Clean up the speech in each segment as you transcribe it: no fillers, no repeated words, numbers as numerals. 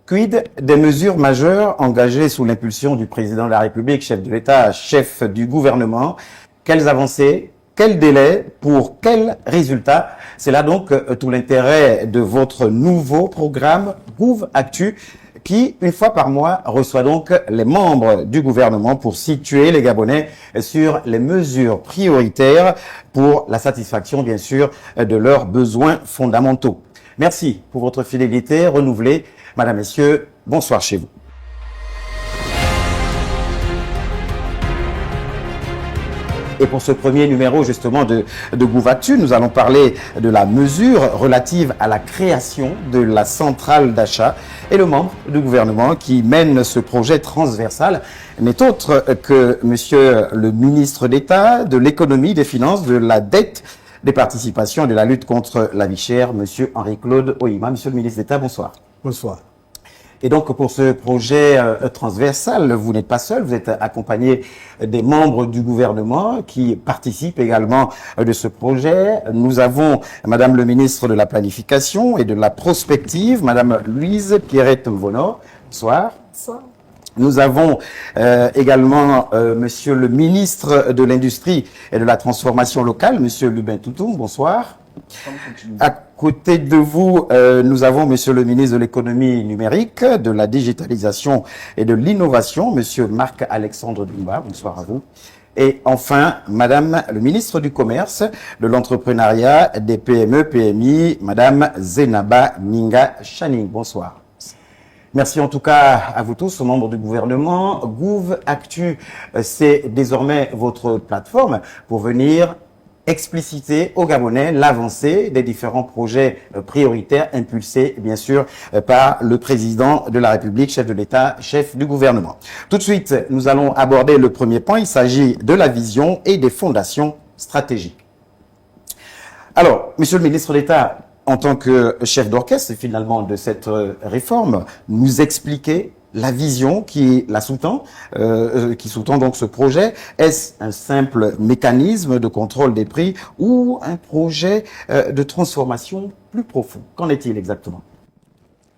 Quid des mesures majeures engagées sous l'impulsion du président de la République, chef de l'État, chef du gouvernement? Quelles avancées? Quel délai? Pour quels résultats? C'est là donc tout l'intérêt de votre nouveau programme Gouv Actu, qui, une fois par mois, reçoit donc les membres du gouvernement pour situer les Gabonais sur les mesures prioritaires pour la satisfaction, bien sûr, de leurs besoins fondamentaux. Merci pour votre fidélité renouvelée. Madame, Messieurs, bonsoir chez vous. Et pour ce premier numéro justement de Gouv Actu, nous allons parler de la mesure relative à la création de la centrale d'achat. Et le membre du gouvernement qui mène ce projet transversal n'est autre que Monsieur le ministre d'État de l'économie, des finances, de la dette, des participations et de la lutte contre la vie chère, Monsieur Henri-Claude Ohima. Monsieur le ministre d'État, bonsoir. Bonsoir. Et donc, pour ce projet transversal, vous n'êtes pas seul, vous êtes accompagné des membres du gouvernement qui participent également de ce projet. Nous avons Madame le ministre de la Planification et de la Prospective, Madame Louise Pierrette Mvono. Bonsoir. Bonsoir. Nous avons également Monsieur le ministre de l'Industrie et de la Transformation locale, Monsieur Lubin Toutoum. Bonsoir. À côté de vous, nous avons Monsieur le ministre de l'économie numérique, de la digitalisation et de l'innovation, Monsieur Marc-Alexandre Dumba. Bonsoir à vous. Et enfin, Madame le ministre du Commerce, de l'entrepreneuriat, des PME, PMI, Madame Zenaba Ninga Chaning. Bonsoir. Merci en tout cas à vous tous, aux membres du gouvernement. Gouv Actu, c'est désormais votre plateforme pour venir expliciter aux Gabonais l'avancée des différents projets prioritaires impulsés, bien sûr, par le président de la République, chef de l'État, chef du gouvernement. Tout de suite, nous allons aborder le premier point. Il s'agit de la vision et des fondations stratégiques. Alors, Monsieur le ministre d'État, en tant que chef d'orchestre, finalement, de cette réforme, nous expliquer la vision qui la sous-tend, qui sous-tend donc ce projet. Est-ce un simple mécanisme de contrôle des prix ou un projet de transformation plus profond? Qu'en est-il exactement?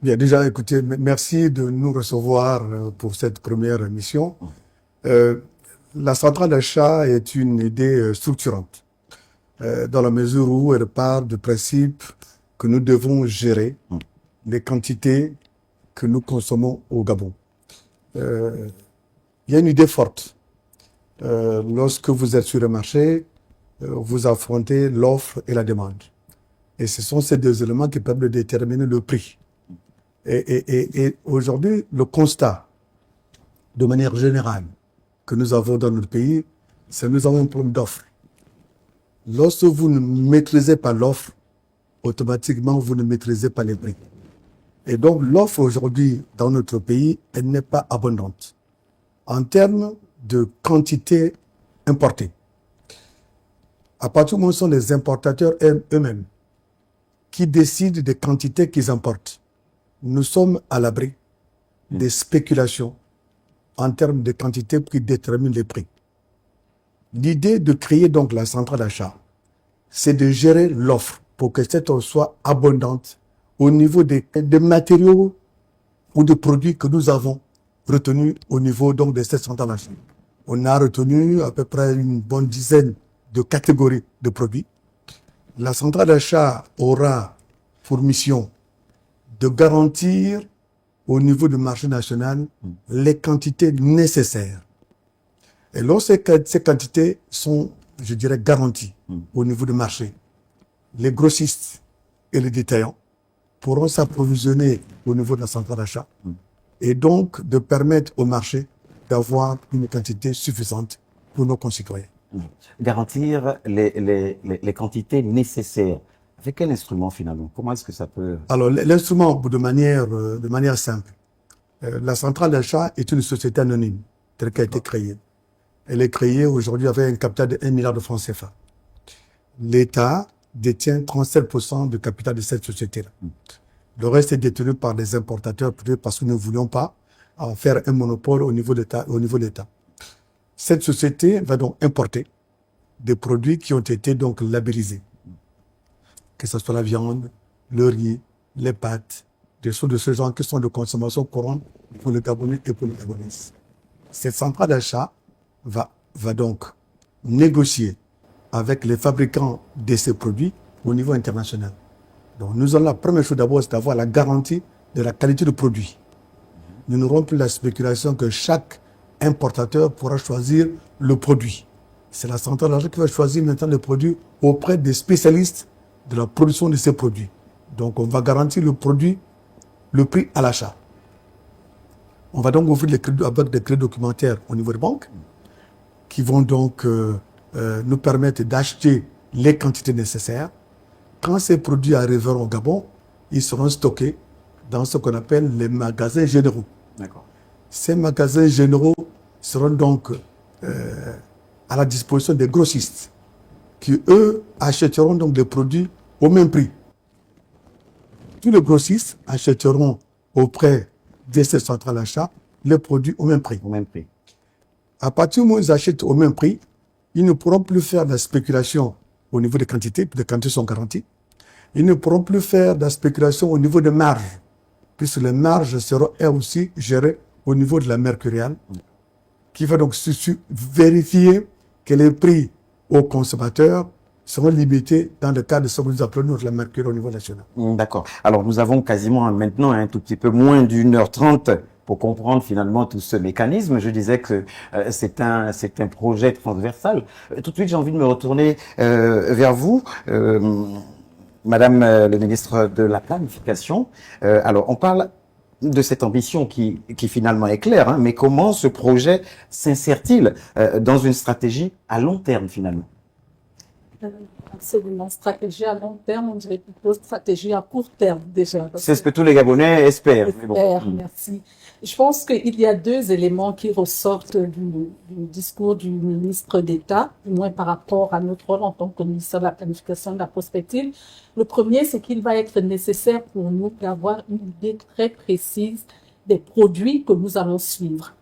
Bien, déjà, écoutez, merci de nous recevoir pour cette première émission. La centrale d'achat est une idée structurante, dans la mesure où elle part du principe que nous devons gérer les quantités que nous consommons au Gabon. Il y a une idée forte. Lorsque vous êtes sur le marché, vous affrontez l'offre et la demande. Et ce sont ces deux éléments qui permettent de déterminer le prix. Et aujourd'hui, le constat, de manière générale, que nous avons dans notre pays, c'est que nous avons un problème d'offre. Lorsque vous ne maîtrisez pas l'offre, automatiquement, vous ne maîtrisez pas les prix. Et donc, l'offre aujourd'hui dans notre pays, elle n'est pas abondante en termes de quantité importée. À partir du moment où ce sont les importateurs eux-mêmes qui décident des quantités qu'ils importent, nous sommes à l'abri des spéculations en termes de quantité qui déterminent les prix. L'idée de créer donc la centrale d'achat, c'est de gérer l'offre pour que cette offre soit abondante au niveau des matériaux ou de produits que nous avons retenus au niveau donc de cette centrale d'achat. On a retenu à peu près une bonne dizaine de catégories de produits. La centrale d'achat aura pour mission de garantir au niveau du marché national les quantités nécessaires. Et lorsque ces quantités sont, je dirais, garanties au niveau du marché, les grossistes et les détaillants pourront s'approvisionner au niveau de la centrale d'achat et donc de permettre au marché d'avoir une quantité suffisante pour nos concitoyens. Garantir les quantités nécessaires. Avec quel instrument finalement? Comment est-ce que ça peut... Alors l'instrument, de manière simple, la centrale d'achat est une société anonyme telle qu'elle a été créée. Elle est créée aujourd'hui avec un capital de 1 milliard de francs CFA. L'État détient 37% du capital de cette société-là. Le reste est détenu par des importateurs parce que nous ne voulions pas en faire un monopole au niveau de l'État. Cette société va donc importer des produits qui ont été donc labellisés, que ce soit la viande, le riz, les pâtes, des choses de ce genre qui sont de consommation courante pour le Gabonais et pour les Gabonaises. Cette centrale d'achat va donc négocier avec les fabricants de ces produits au niveau international. Donc nous avons la première chose d'abord, c'est d'avoir la garantie de la qualité du produit. Nous n'aurons plus la spéculation que chaque importateur pourra choisir le produit. C'est la centrale d'achat qui va choisir maintenant le produit auprès des spécialistes de la production de ces produits. Donc on va garantir le produit, le prix à l'achat. On va donc ouvrir les crédits avec des crédits documentaires au niveau des banques qui vont donc nous permettre d'acheter les quantités nécessaires. Quand ces produits arriveront au Gabon, ils seront stockés dans ce qu'on appelle les magasins généraux. D'accord. Ces magasins généraux seront donc à la disposition des grossistes qui, eux, achèteront donc des produits au même prix. Tous les grossistes achèteront auprès de ces centrales d'achat les produits au même prix. Au même prix. À partir du moment où ils achètent au même prix, ils ne pourront plus faire de la spéculation au niveau des quantités, les quantités sont garanties. Ils ne pourront plus faire de la spéculation au niveau des marges, puisque les marges seront elles aussi gérées au niveau de la mercuriale, qui va donc vérifier que les prix aux consommateurs seront limités dans le cadre de ce que nous appelons la mercure au niveau national. D'accord. Alors nous avons quasiment maintenant un tout petit peu moins d'1h30 pour comprendre finalement tout ce mécanisme. Je disais que c'est un projet transversal. Tout de suite, j'ai envie de me retourner vers vous, Madame le ministre de la Planification. Alors, on parle de cette ambition qui finalement est claire, hein, mais comment ce projet s'insère-t-il dans une stratégie à long terme finalement? Absolument. Stratégie à long terme, on dirait plutôt stratégie à court terme déjà. C'est ce que tous les Gabonais espèrent. Mais bon. Merci. Je pense qu'il y a deux éléments qui ressortent du discours du ministre d'État, du moins par rapport à notre rôle en tant que ministère de la Planification et de la Prospective. Le premier, c'est qu'il va être nécessaire pour nous d'avoir une idée très précise des produits que nous allons suivre,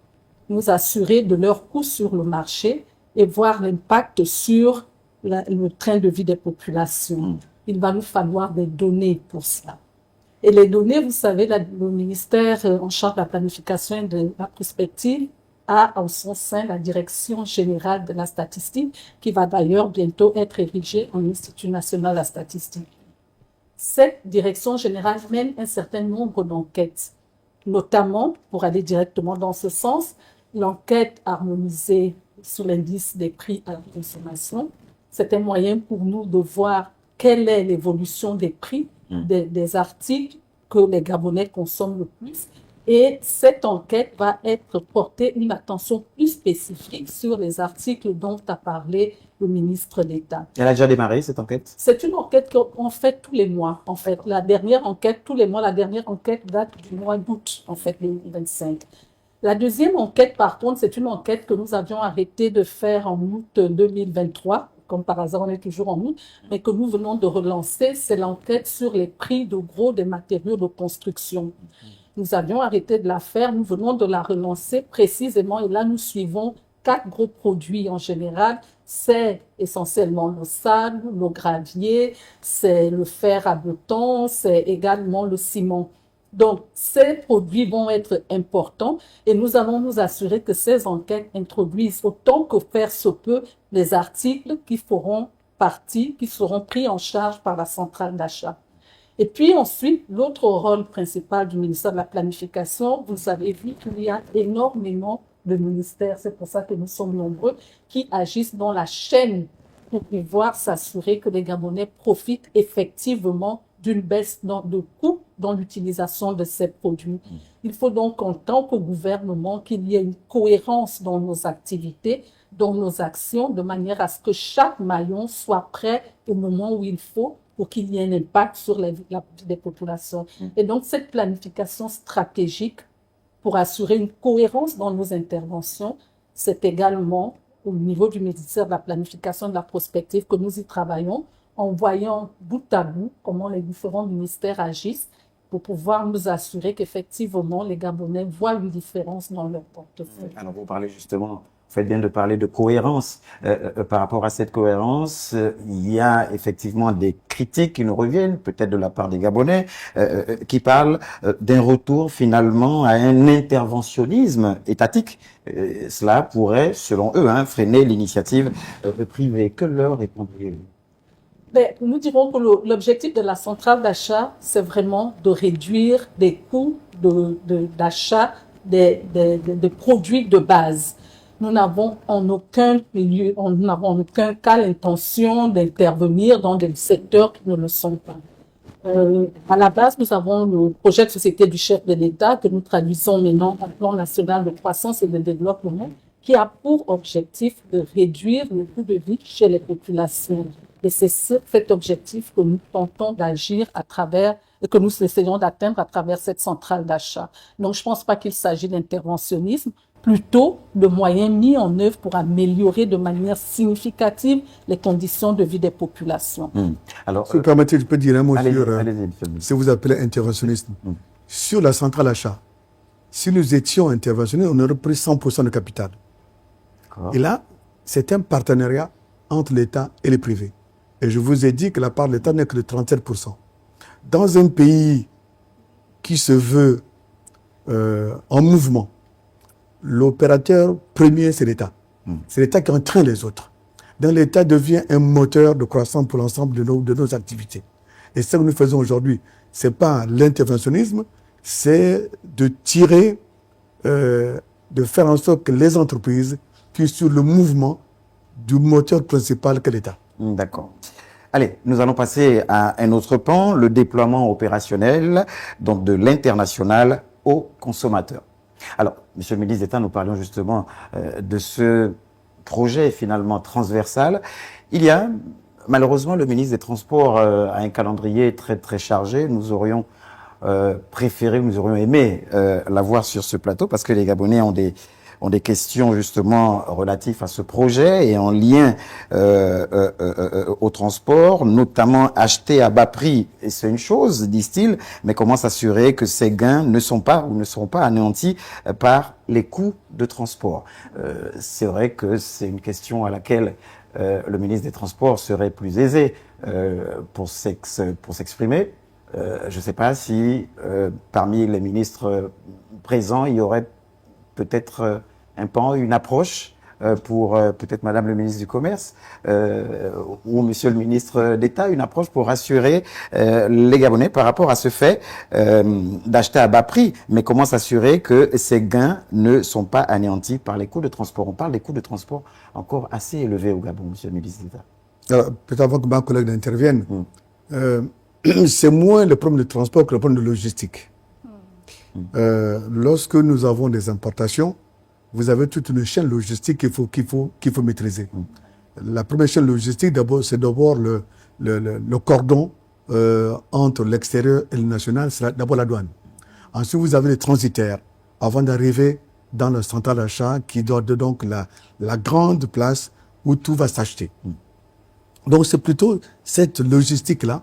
nous assurer de leur coût sur le marché et voir l'impact sur le train de vie des populations. Il va nous falloir des données pour cela. Et les données, vous savez, le ministère en charge de la planification et de la prospective a en son sein la Direction générale de la statistique, qui va d'ailleurs bientôt être érigée en Institut national de la statistique. Cette Direction générale mène un certain nombre d'enquêtes, notamment, pour aller directement dans ce sens, l'enquête harmonisée sur l'indice des prix à la consommation. C'est un moyen pour nous de voir quelle est l'évolution des prix des articles que les Gabonais consomment le plus. Et cette enquête va être porter une attention plus spécifique sur les articles dont a parlé le ministre d'État. Elle a déjà démarré, cette enquête? C'est une enquête qu'on fait tous les mois, en fait. La dernière enquête, tous les mois, la dernière enquête date du mois d'août, en fait, 2025. La deuxième enquête, par contre, c'est une enquête que nous avions arrêté de faire en août 2023. Comme par hasard, on est toujours en août, mais que nous venons de relancer, c'est l'enquête sur les prix de gros des matériaux de construction. Nous avions arrêté de la faire, nous venons de la relancer précisément, et là, nous suivons 4 gros produits en général. C'est essentiellement le sable, le gravier, c'est le fer à béton, c'est également le ciment. Donc, ces produits vont être importants et nous allons nous assurer que ces enquêtes introduisent autant que faire se peut les articles qui feront partie, qui seront pris en charge par la centrale d'achat. Et puis ensuite, l'autre rôle principal du ministère de la Planification, vous avez vu qu'il y a énormément de ministères, c'est pour ça que nous sommes nombreux, qui agissent dans la chaîne pour pouvoir s'assurer que les Gabonais profitent effectivement d'une baisse de coût dans l'utilisation de ces produits. Il faut donc, en tant que gouvernement, qu'il y ait une cohérence dans nos activités, dans nos actions, de manière à ce que chaque maillon soit prêt au moment où il faut pour qu'il y ait un impact sur la vie des populations. Et donc, cette planification stratégique pour assurer une cohérence dans nos interventions, c'est également au niveau du ministère de la Planification et de la Prospective que nous y travaillons, en voyant bout à bout comment les différents ministères agissent pour pouvoir nous assurer qu'effectivement les Gabonais voient une différence dans leur portefeuille. Alors vous parlez justement faites bien de parler de cohérence. Par rapport à cette cohérence, il y a effectivement des critiques qui nous reviennent, peut-être de la part des Gabonais, qui parlent d'un retour finalement à un interventionnisme étatique. Cela pourrait, selon eux, freiner l'initiative privée. Que leur répondriez-vous? Ben, nous dirons que l'objectif de la centrale d'achat, c'est vraiment de réduire les coûts d'achat de produits de base. Nous n'avons en aucun lieu, nous n'avons en aucun cas l'intention d'intervenir dans des secteurs qui ne le sont pas. À la base, nous avons le projet de société du chef de l'État que nous traduisons maintenant en plan national de croissance et de développement, qui a pour objectif de réduire le coût de vie chez les populations. Et c'est cet objectif que nous tentons d'agir à travers, et que nous essayons d'atteindre à travers cette centrale d'achat. Donc, je ne pense pas qu'il s'agit d'interventionnisme, plutôt de moyens mis en œuvre pour améliorer de manière significative les conditions de vie des populations. Alors, si vous permettez, je peux dire un mot allez-y, sur allez-y, ce que vous appelez interventionnisme. Sur la centrale achat, si nous étions interventionnels, on aurait pris 100% de capital. Et là, c'est un partenariat entre l'État et les privés. Et je vous ai dit que la part de l'État n'est que de 37%. Dans un pays qui se veut en mouvement, l'opérateur premier, c'est l'État. C'est l'État qui entraîne les autres. Donc l'État devient un moteur de croissance pour l'ensemble de nos activités. Et ce que nous faisons aujourd'hui, ce n'est pas l'interventionnisme, c'est de tirer, de faire en sorte que les entreprises puissent sur le mouvement du moteur principal que l'État. D'accord. Allez, nous allons passer à un autre pan, le déploiement opérationnel, donc de l'international aux consommateurs. Alors, Monsieur le ministre d'État, nous parlions justement de ce projet finalement transversal. Il y a, malheureusement, le ministre des Transports a un calendrier très très chargé. Nous aurions préféré, nous aurions aimé l'avoir sur ce plateau parce que les Gabonais ont des questions justement relatives à ce projet et en lien au transport, notamment acheter à bas prix. Et c'est une chose, disent-ils, mais comment s'assurer que ces gains ne sont pas ou ne seront pas anéantis par les coûts de transport? C'est vrai que c'est une question à laquelle le ministre des Transports serait plus aisé pour s'exprimer. Je ne sais pas si parmi les ministres présents, il y aurait peut-être un pan, une approche pour peut-être Madame le ministre du Commerce ou Monsieur le ministre d'État, une approche pour rassurer les Gabonais par rapport à ce fait d'acheter à bas prix. Mais comment s'assurer que ces gains ne sont pas anéantis par les coûts de transport? On parle des coûts de transport encore assez élevés au Gabon, Monsieur le ministre d'État. Peut-être avant que ma collègue n'intervienne, c'est moins le problème de transport que le problème de logistique. Lorsque nous avons des importations, vous avez toute une chaîne logistique qu'il faut maîtriser. La première chaîne logistique, c'est d'abord le cordon entre l'extérieur et le national, c'est d'abord la douane. Ensuite, vous avez les transitaires avant d'arriver dans le central d'achat qui doit donc la grande place où tout va s'acheter. Donc, c'est plutôt cette logistique-là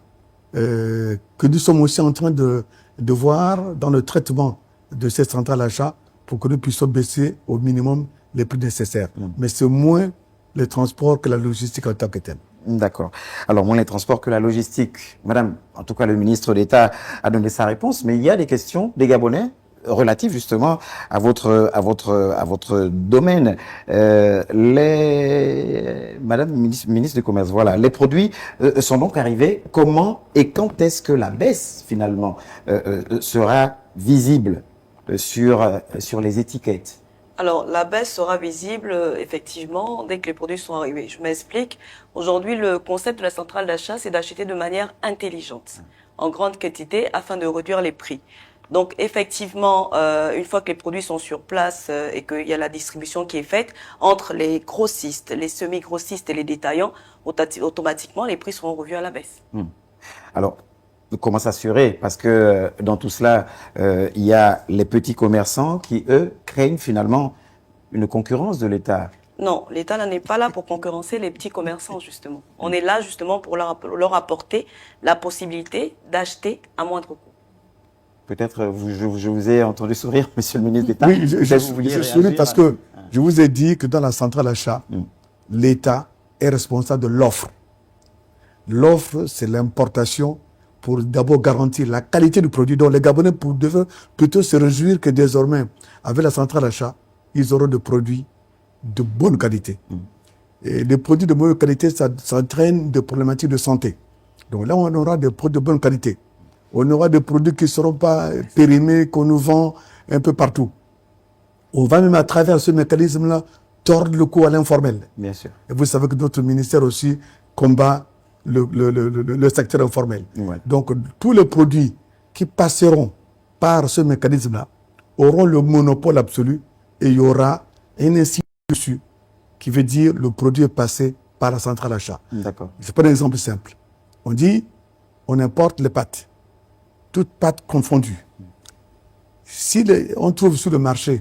que nous sommes aussi en train de voir dans le traitement de ces centrales d'achat pour que nous puissions baisser au minimum les prix nécessaires. Mais c'est moins les transports que la logistique en tant que telle. D'accord. Alors, moins les transports que la logistique. Madame, en tout cas, le ministre d'État a donné sa réponse, mais il y a des questions des Gabonais relatives justement à votre domaine. Madame ministre du Commerce, voilà, les produits sont donc arrivés. Comment et quand est-ce que la baisse finalement sera visible sur les étiquettes? Alors, la baisse sera visible, effectivement, dès que les produits sont arrivés. Je m'explique. Aujourd'hui, le concept de la centrale d'achat, c'est d'acheter de manière intelligente, en grande quantité, afin de réduire les prix. Donc, effectivement, une fois que les produits sont sur place et qu'il y a la distribution qui est faite, entre les grossistes, les semi-grossistes et les détaillants, automatiquement, les prix seront revus à la baisse. Alors, comment s'assurer? Parce que dans tout cela, il y a les petits commerçants qui, eux, craignent finalement une concurrence de l'État. Non, l'État n'est pas là pour concurrencer les petits commerçants, justement. On est là, justement, pour leur apporter la possibilité d'acheter à moindre coût. Peut-être, je vous ai entendu sourire, Monsieur le ministre d'État. Oui, je souris parce que Je vous ai dit que dans la centrale d'achat, l'État est responsable de l'offre. L'offre, c'est l'importation pour d'abord garantir la qualité du produit. Donc les Gabonais devaient plutôt se réjouir que désormais, avec la centrale d'achat, ils auront des produits de bonne qualité. Et les produits de bonne qualité, ça entraîne des problématiques de santé. Donc là, on aura des produits de bonne qualité. On aura des produits qui ne seront pas périmés, qu'on nous vend un peu partout. On va même à travers ce mécanisme-là tordre le cou à l'informel. Bien sûr. Et vous savez que notre ministère aussi combat le secteur informel. Ouais. Donc, tous les produits qui passeront par ce mécanisme-là auront le monopole absolu et il y aura un insigne dessus qui veut dire le produit est passé par la centrale d'achat. D'accord. Je prends un exemple simple. On dit, on importe les pâtes, toutes pâtes confondues. Si on trouve sur le marché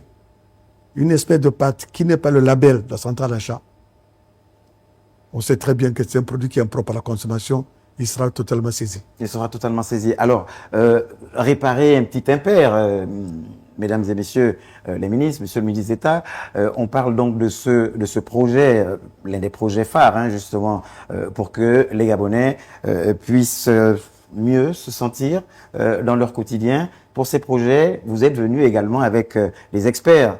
une espèce de pâte qui n'est pas le label de la centrale d'achat, on sait très bien que c'est un produit qui est impropre à la consommation, il sera totalement saisi. Il sera totalement saisi. Alors, réparer un petit impair, mesdames et messieurs les ministres, monsieur le ministre d'État, on parle donc de ce projet, l'un des projets phares, hein, justement, pour que les Gabonais puissent mieux se sentir dans leur quotidien. Pour ces projets, vous êtes venus également avec les experts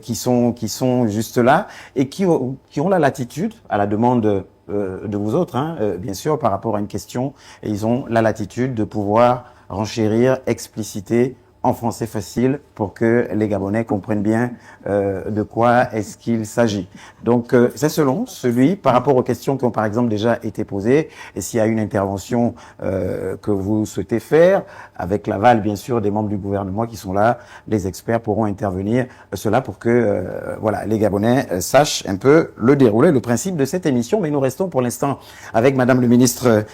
qui sont juste là et qui ont la latitude, à la demande de vous autres, hein, bien sûr, par rapport à une question, et ils ont la latitude de pouvoir renchérir, expliciter en français facile pour que les Gabonais comprennent bien de quoi est-ce qu'il s'agit. Donc, c'est selon celui, par rapport aux questions qui ont par exemple déjà été posées, et s'il y a une intervention que vous souhaitez faire, avec l'aval bien sûr des membres du gouvernement qui sont là, les experts pourront intervenir cela pour que voilà, les Gabonais sachent un peu le déroulé, le principe de cette émission. Mais nous restons pour l'instant avec Madame le ministre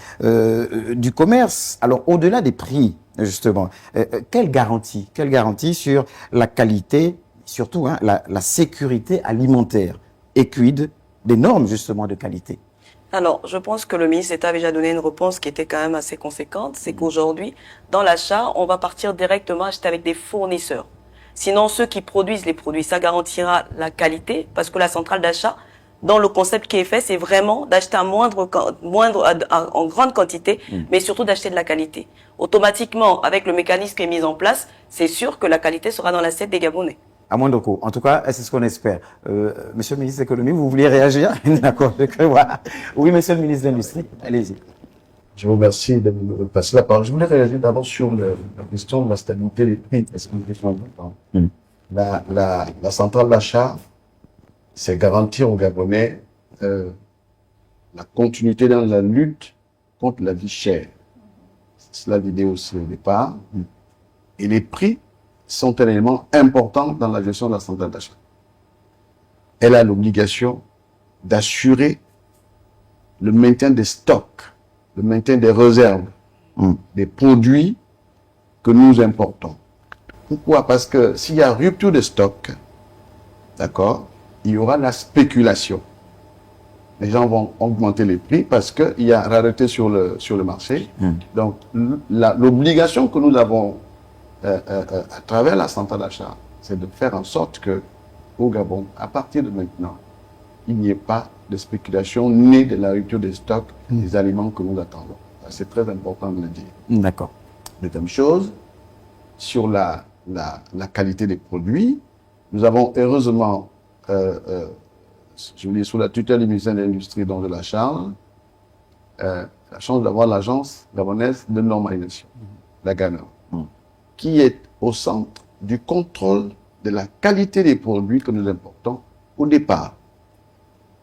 du Commerce. Alors, au-delà des prix, justement, quelle garantie sur la qualité, surtout hein, la sécurité alimentaire et quid des normes justement de qualité? Alors, je pense que le ministre d'État avait déjà donné une réponse qui était quand même assez conséquente. C'est qu'aujourd'hui, dans l'achat, on va partir directement acheter avec des fournisseurs. Sinon, ceux qui produisent les produits, ça garantira la qualité parce que la centrale d'achat, dans le concept qui est fait, c'est vraiment d'acheter en grande quantité, mais surtout d'acheter de la qualité. Automatiquement, avec le mécanisme qui est mis en place, c'est sûr que la qualité sera dans l'assiette des Gabonais. À moindre coût. En tout cas, c'est ce qu'on espère. Monsieur le ministre de l'économie, vous vouliez réagir? D'accord. Voilà. Oui, monsieur le ministre de l'Industrie, allez-y. Je vous remercie de me passer la parole. Je voulais réagir d'abord sur la question de la stabilité des prix. Est-ce que vous avez la centrale d'achat, c'est garantir aux Gabonais la continuité dans la lutte contre la vie chère. Cela l'idée aussi au départ. Et les prix sont un élément important dans la gestion de la centrale d'achat. Elle a l'obligation d'assurer le maintien des stocks, le maintien des réserves, des produits que nous importons. Pourquoi? Parce que s'il y a rupture de stock, d'accord, il y aura la spéculation. Les gens vont augmenter les prix parce qu'il y a rareté sur le marché. Donc, l'obligation que nous avons à travers la centrale d'achat, c'est de faire en sorte que, au Gabon, à partir de maintenant, il n'y ait pas de spéculation née de la rupture des stocks des aliments que nous attendons. C'est très important de le dire. D'accord. Deuxième chose, sur la qualité des produits, nous avons heureusement, je veux dire, sous la tutelle du ministère de l'Industrie dont je la charge, la chance d'avoir l'agence gabonaise de normalisation, la GANOR, qui est au centre du contrôle de la qualité des produits que nous importons au départ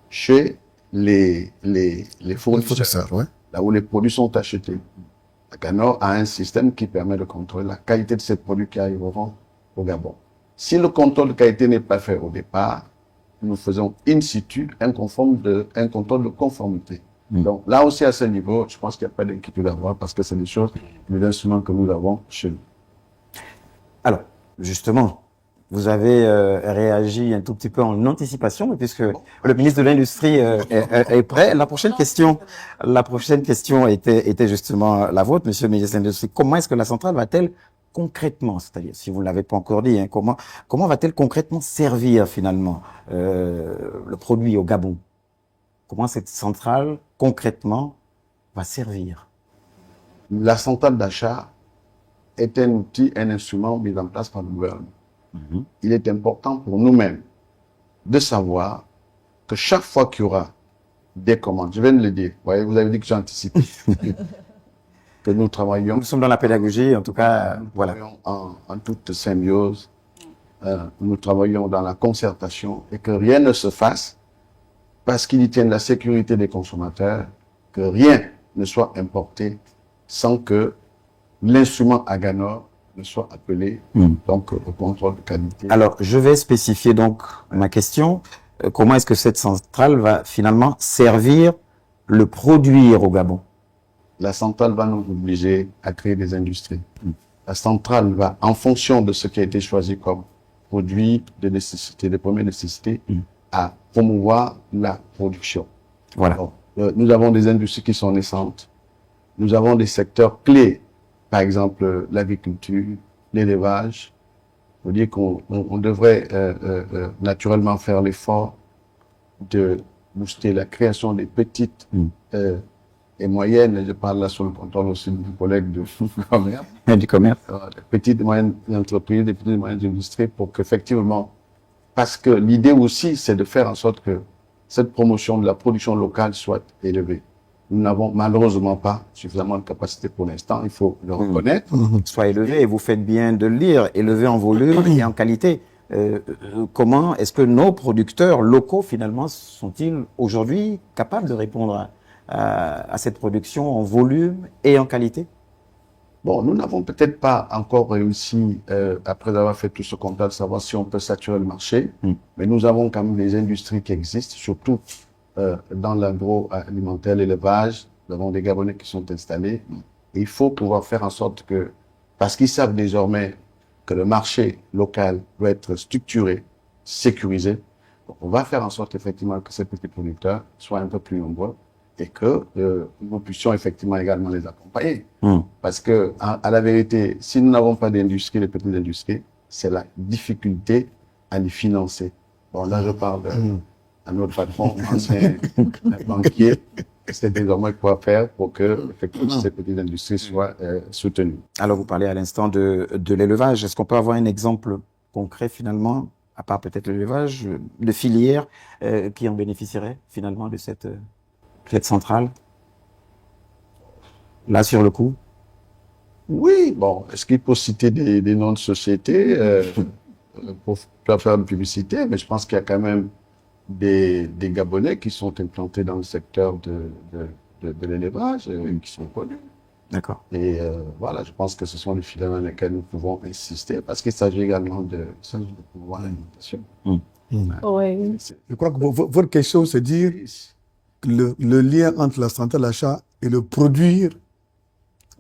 chez les fournisseurs, Ouais. là où les produits sont achetés. La GANOR a un système qui permet de contrôler la qualité de ces produits qui arriveront au Gabon. Si le contrôle de qualité n'est pas fait au départ, nous faisons in situ un contrôle de conformité. Donc là aussi à ce niveau, je pense qu'il n'y a pas d'inquiétude à avoir parce que c'est des choses, des instruments que nous avons chez nous. Alors, justement, vous avez réagi un tout petit peu en anticipation, puisque le ministre de l'Industrie est prêt. La prochaine question était justement la vôtre, monsieur le ministre de l'Industrie. Comment est-ce que la centrale va-t-elle concrètement, c'est-à-dire, si vous ne l'avez pas encore dit, hein, comment va-t-elle concrètement servir finalement le produit au Gabon? Comment cette centrale, concrètement, va servir? La centrale d'achat est un outil, un instrument mis en place par le gouvernement. Il est important pour nous-mêmes de savoir que chaque fois qu'il y aura des commandes, je viens de le dire, vous avez dit que j'anticipe, que nous travaillons. Nous sommes dans la pédagogie, en tout cas, Nous voilà. travaillons en toute symbiose, nous travaillons dans la concertation et que rien ne se fasse parce qu'il y tient la sécurité des consommateurs, que rien ne soit importé sans que l'instrument Aganor ne soit appelé donc au contrôle de qualité. Alors, je vais spécifier donc ma question. Comment est-ce que cette centrale va finalement servir le produire au Gabon? La centrale va nous obliger à créer des industries. La centrale va, en fonction de ce qui a été choisi comme produit de nécessité, de première nécessité, à promouvoir la production. Voilà. Donc, nous avons des industries qui sont naissantes. Nous avons des secteurs clés, par exemple l'agriculture, l'élevage. Il faut dire qu'on devrait naturellement faire l'effort de booster la création des petites et moyennes, je parle là sur le contrôle aussi du collègue de commerce, Du commerce. des petites et moyennes entreprises, des petites et moyennes industries, pour qu'effectivement, parce que l'idée aussi, c'est de faire en sorte que cette promotion de la production locale soit élevée. Nous n'avons malheureusement pas suffisamment de capacité pour l'instant, il faut le reconnaître. Soit élevé, et vous faites bien de le lire, élevé en volume et en qualité. Comment est-ce que nos producteurs locaux, finalement, sont-ils aujourd'hui capables de répondre à cette production en volume et en qualité? Bon, nous n'avons peut-être pas encore réussi, après avoir fait tout ce constat, de savoir si on peut saturer le marché, mais nous avons quand même des industries qui existent, surtout dans l'agroalimentaire, l'élevage. Nous avons des Gabonais qui sont installés. Et il faut pouvoir faire en sorte que, parce qu'ils savent désormais que le marché local doit être structuré, sécurisé, donc on va faire en sorte effectivement que ces petits producteurs soient un peu plus nombreux et que nous puissions effectivement également les accompagner. Parce que, à la vérité, si nous n'avons pas d'industrie, de petites industries, c'est la difficulté à les financer. Bon, là, je parle à notre patron, ancien banquier, c'est désormais quoi faire pour que, effectivement, ces petites industries soient soutenues. Alors, vous parlez à l'instant de l'élevage. Est-ce qu'on peut avoir un exemple concret, finalement, à part peut-être l'élevage, de filières qui en bénéficieraient, finalement, de cette centrale? Là, sur le coup? Oui, bon, est-ce qu'il faut citer des noms de sociétés pour pas faire de publicité, mais je pense qu'il y a quand même des Gabonais qui sont implantés dans le secteur de l'élevage et qui sont connus. D'accord. Et voilà, je pense que ce sont les filières dans lesquelles nous pouvons insister parce qu'il s'agit également de pouvoir l'alimentation. Oui. Je crois que votre question, c'est dire le lien entre la centrale d'achat et le produire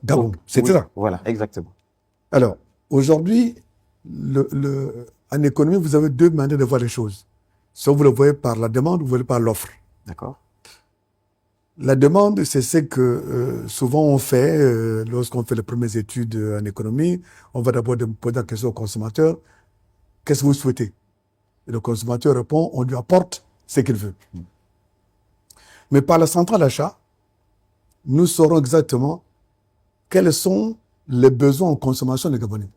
Gabon. C'est ça. Voilà, exactement. Alors, aujourd'hui, en économie, vous avez deux manières de voir les choses. Soit vous le voyez par la demande ou vous le voyez par l'offre. D'accord. La demande, c'est ce que souvent on fait lorsqu'on fait les premières études en économie. On va d'abord poser la question au consommateur. Qu'est-ce que vous souhaitez? Et le consommateur répond, on lui apporte ce qu'il veut. Mais par la centrale d'achat, nous saurons exactement quels sont les besoins en consommation des Gabonais.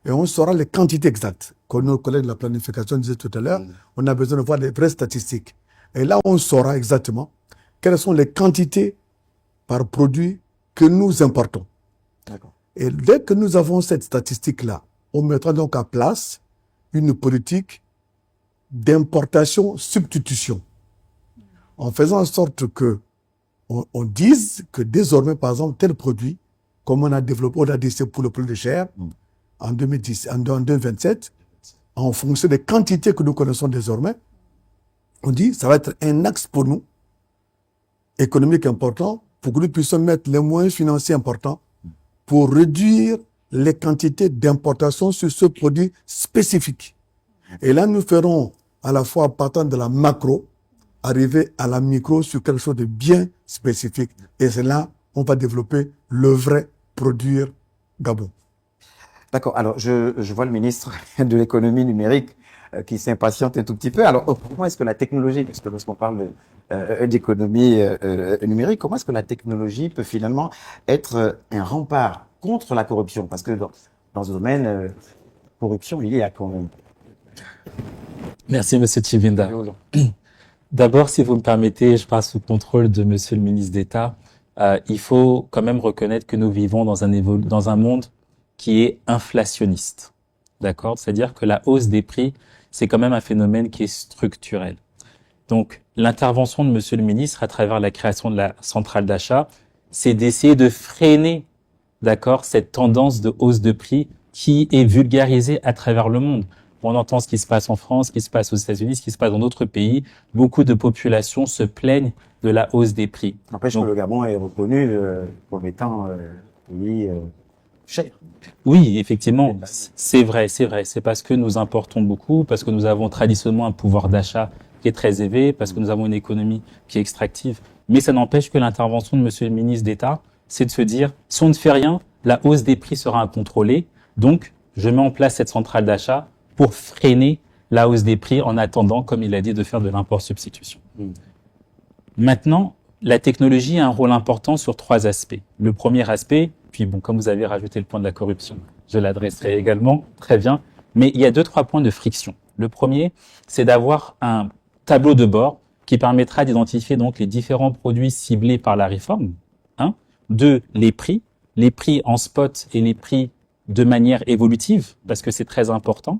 Et on saura les quantités exactes. Comme nos collègues de la planification disaient tout à l'heure, on a besoin de voir les vraies statistiques. Et là, on saura exactement quelles sont les quantités par produit que nous importons. D'accord. Et dès que nous avons cette statistique-là, on mettra donc à place une politique d'importation-substitution. En faisant en sorte que on dise que désormais, par exemple, tel produit, comme on a développé, on a décidé pour le produit de chair, en 2027, en fonction des quantités que nous connaissons désormais, on dit ça va être un axe pour nous, économique important, pour que nous puissions mettre les moyens financiers importants pour réduire les quantités d'importation sur ce produit spécifique. Et là, nous ferons à la fois partant de la macro, arriver à la micro sur quelque chose de bien spécifique. Et c'est là on va développer le vrai produire Gabon. D'accord. Alors, je vois le ministre de l'économie numérique qui s'impatiente un tout petit peu. Alors, comment est-ce que la technologie, parce que lorsqu'on parle d'économie numérique, comment est-ce que la technologie peut finalement être un rempart contre la corruption? Parce que dans ce domaine, corruption, il y a quand même. Merci, Monsieur Chivinda. D'abord, si vous me permettez, je passe sous contrôle de Monsieur le ministre d'État. Il faut quand même reconnaître que nous vivons dans un monde qui est inflationniste. D'accord? C'est-à-dire que la hausse des prix, c'est quand même un phénomène qui est structurel. Donc, l'intervention de Monsieur le ministre à travers la création de la centrale d'achat, c'est d'essayer de freiner, d'accord, cette tendance de hausse de prix qui est vulgarisée à travers le monde. On entend ce qui se passe en France, ce qui se passe aux États-Unis, ce qui se passe dans d'autres pays. Beaucoup de populations se plaignent de la hausse des prix. N'empêche que le Gabon est reconnu comme étant pays cher. Oui, effectivement, c'est vrai. C'est parce que nous importons beaucoup, parce que nous avons traditionnellement un pouvoir d'achat qui est très élevé, parce que nous avons une économie qui est extractive. Mais ça n'empêche que l'intervention de Monsieur le ministre d'État, c'est de se dire, si on ne fait rien, la hausse des prix sera incontrôlée. Donc, je mets en place cette centrale d'achat pour freiner la hausse des prix en attendant, comme il a dit, de faire de l'import-substitution. Maintenant, la technologie a un rôle important sur 3 aspects. Le premier aspect, puis bon, comme vous avez rajouté le point de la corruption, je l'adresserai également, très bien, mais il y a 2-3 points de friction. Le premier, c'est d'avoir un tableau de bord qui permettra d'identifier donc les différents produits ciblés par la réforme. 2, les prix en spot et les prix de manière évolutive, parce que c'est très important.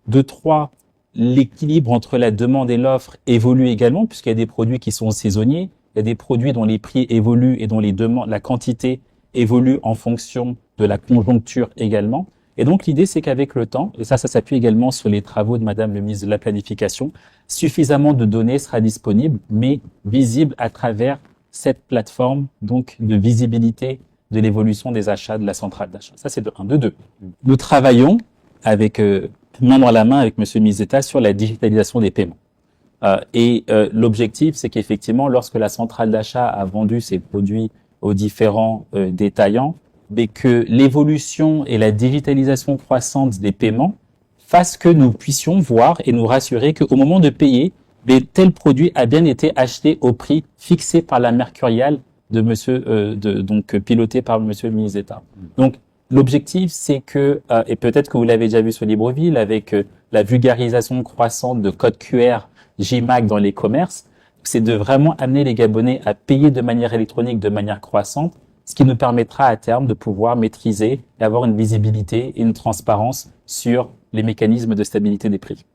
3, l'équilibre entre la demande et l'offre évolue également, puisqu'il y a des produits qui sont saisonniers, il y a des produits dont les prix évoluent et dont la quantité évolue en fonction de la conjoncture également. Et donc, l'idée, c'est qu'avec le temps, et ça s'appuie également sur les travaux de Madame le ministre de la Planification, suffisamment de données sera disponible, mais visible à travers cette plateforme, donc, de visibilité de l'évolution des achats de la centrale d'achat. Ça, c'est de 1. De 2. Nous travaillons avec, main dans la main avec Monsieur le ministre d'État sur la digitalisation des paiements. L'objectif, c'est qu'effectivement, lorsque la centrale d'achat a vendu ses produits aux différents détaillants, mais que l'évolution et la digitalisation croissante des paiements fassent que nous puissions voir et nous rassurer qu'au moment de payer, tel produit a bien été acheté au prix fixé par la mercuriale de Monsieur, donc piloté par Monsieur le ministre d'État. Donc l'objectif, c'est que, et peut-être que vous l'avez déjà vu sur Libreville, avec la vulgarisation croissante de codes QR JMAC dans les commerces, c'est de vraiment amener les Gabonais à payer de manière électronique, de manière croissante, ce qui nous permettra à terme de pouvoir maîtriser et avoir une visibilité et une transparence sur les mécanismes de stabilité des prix.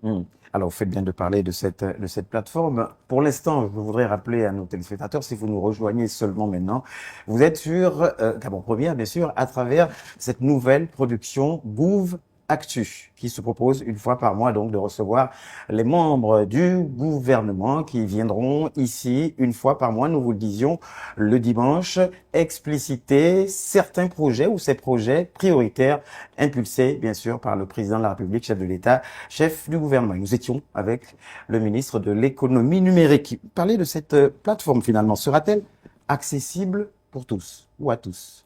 Alors, vous faites bien de parler de cette plateforme. Pour l'instant, je voudrais rappeler à nos téléspectateurs, si vous nous rejoignez seulement maintenant, vous êtes sur Gabon Première, bien sûr, à travers cette nouvelle production Gouv Actu, qui se propose une fois par mois donc de recevoir les membres du gouvernement qui viendront ici une fois par mois, nous vous le disions, le dimanche, expliciter certains projets ou ces projets prioritaires impulsés bien sûr par le président de la République, chef de l'État, chef du gouvernement. Nous étions avec le ministre de l'économie numérique. Parler de cette plateforme finalement, sera-t-elle accessible pour tous ou à tous?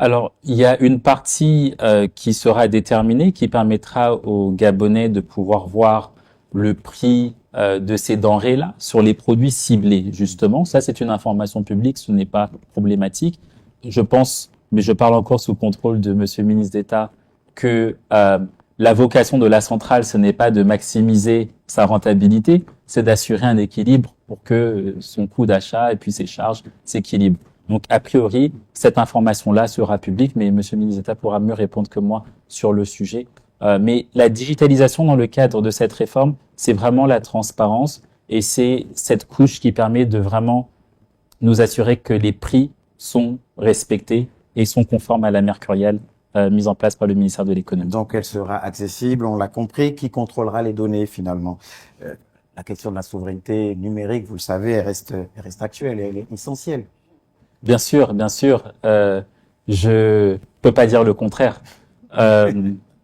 Alors, il y a une partie qui sera déterminée, qui permettra aux Gabonais de pouvoir voir le prix de ces denrées-là sur les produits ciblés, justement. Ça, c'est une information publique, ce n'est pas problématique. Je pense, mais je parle encore sous contrôle de Monsieur le ministre d'État, que la vocation de la centrale, ce n'est pas de maximiser sa rentabilité, c'est d'assurer un équilibre pour que son coût d'achat et puis ses charges s'équilibrent. Donc, a priori, cette information-là sera publique, mais Monsieur le ministre d'État pourra mieux répondre que moi sur le sujet. Mais la digitalisation dans le cadre de cette réforme, c'est vraiment la transparence et c'est cette couche qui permet de vraiment nous assurer que les prix sont respectés et sont conformes à la mercuriale mise en place par le ministère de l'économie. Donc, elle sera accessible, on l'a compris. Qui contrôlera les données finalement? La question de la souveraineté numérique, vous le savez, elle reste actuelle, elle est essentielle. Bien sûr, bien sûr. Je peux pas dire le contraire.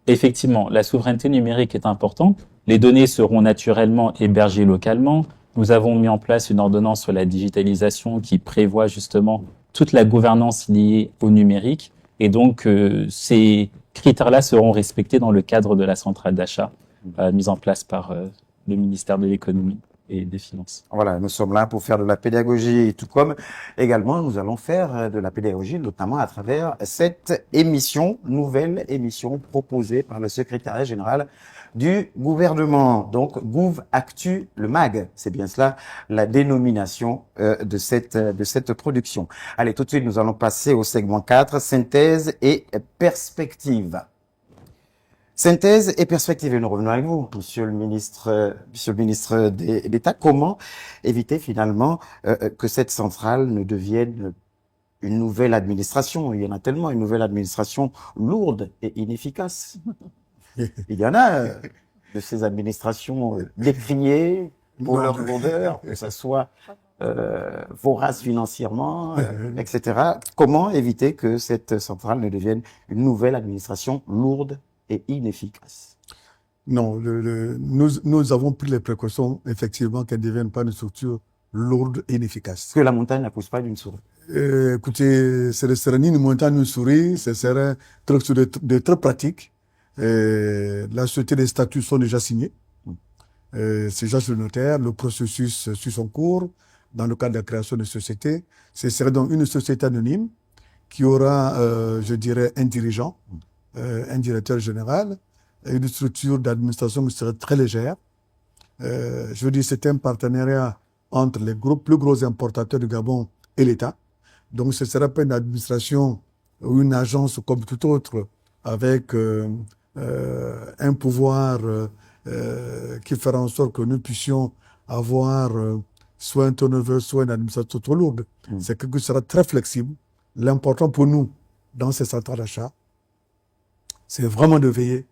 Effectivement, la souveraineté numérique est importante. Les données seront naturellement hébergées localement. Nous avons mis en place une ordonnance sur la digitalisation qui prévoit justement toute la gouvernance liée au numérique. Et donc, c'est critères-là seront respectés dans le cadre de la centrale d'achat mise en place par le ministère de l'économie et des finances. Voilà, nous sommes là pour faire de la pédagogie, tout comme également nous allons faire de la pédagogie, notamment à travers cette émission, nouvelle émission proposée par le secrétariat général du gouvernement. Donc, Gouv Actu, le MAG, c'est bien cela, la dénomination de cette production. Allez, tout de suite, nous allons passer au segment 4, synthèse et perspective. Synthèse et perspective. Et nous revenons avec vous, Monsieur le ministre d'État. Comment éviter finalement que cette centrale ne devienne une nouvelle administration? Il y en a tellement, une nouvelle administration lourde et inefficace. Il y en a de ces administrations décriées pour leur lourdeur, que ce soit vorace financièrement, etc. Comment éviter que cette centrale ne devienne une nouvelle administration lourde et inefficace? Non, nous avons pris les précautions, effectivement, qu'elle ne devienne pas une structure lourde et inefficace. Que la montagne n'accouche pas d'une souris. Écoutez, ce ne serait ni une montagne ni une souris, ce serait quelque chose de très pratique. La société des statuts sont déjà signés. C'est déjà sur le notaire, le processus suit son cours dans le cadre de la création de société. Ce serait donc une société anonyme qui aura, je dirais, un dirigeant, un directeur général, et une structure d'administration qui serait très légère. Je veux dire, c'est un partenariat entre les plus gros importateurs du Gabon et l'État. Donc, ce ne serait pas une administration ou une agence comme tout autre, avec un pouvoir qui fera en sorte que nous puissions avoir soit un turnover, soit une administration trop lourde. C'est quelque chose qui sera très flexible. L'important pour nous, dans ces centrales d'achat, c'est vraiment de veiller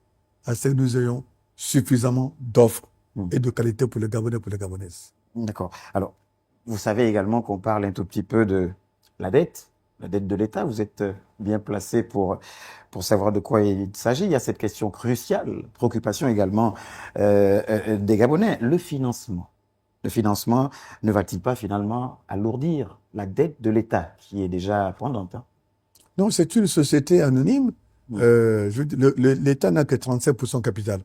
à ce que nous ayons suffisamment d'offres et de qualité pour les Gabonais et pour les Gabonaises. D'accord. Alors, vous savez également qu'on parle un tout petit peu de la dette de l'État. Vous êtes bien placé pour savoir de quoi il s'agit. Il y a cette question cruciale, préoccupation également des Gabonais. Le financement. Le financement ne va-t-il pas finalement alourdir la dette de l'État, qui est déjà pendante? Non, c'est une société anonyme. L'État n'a que 37% capital.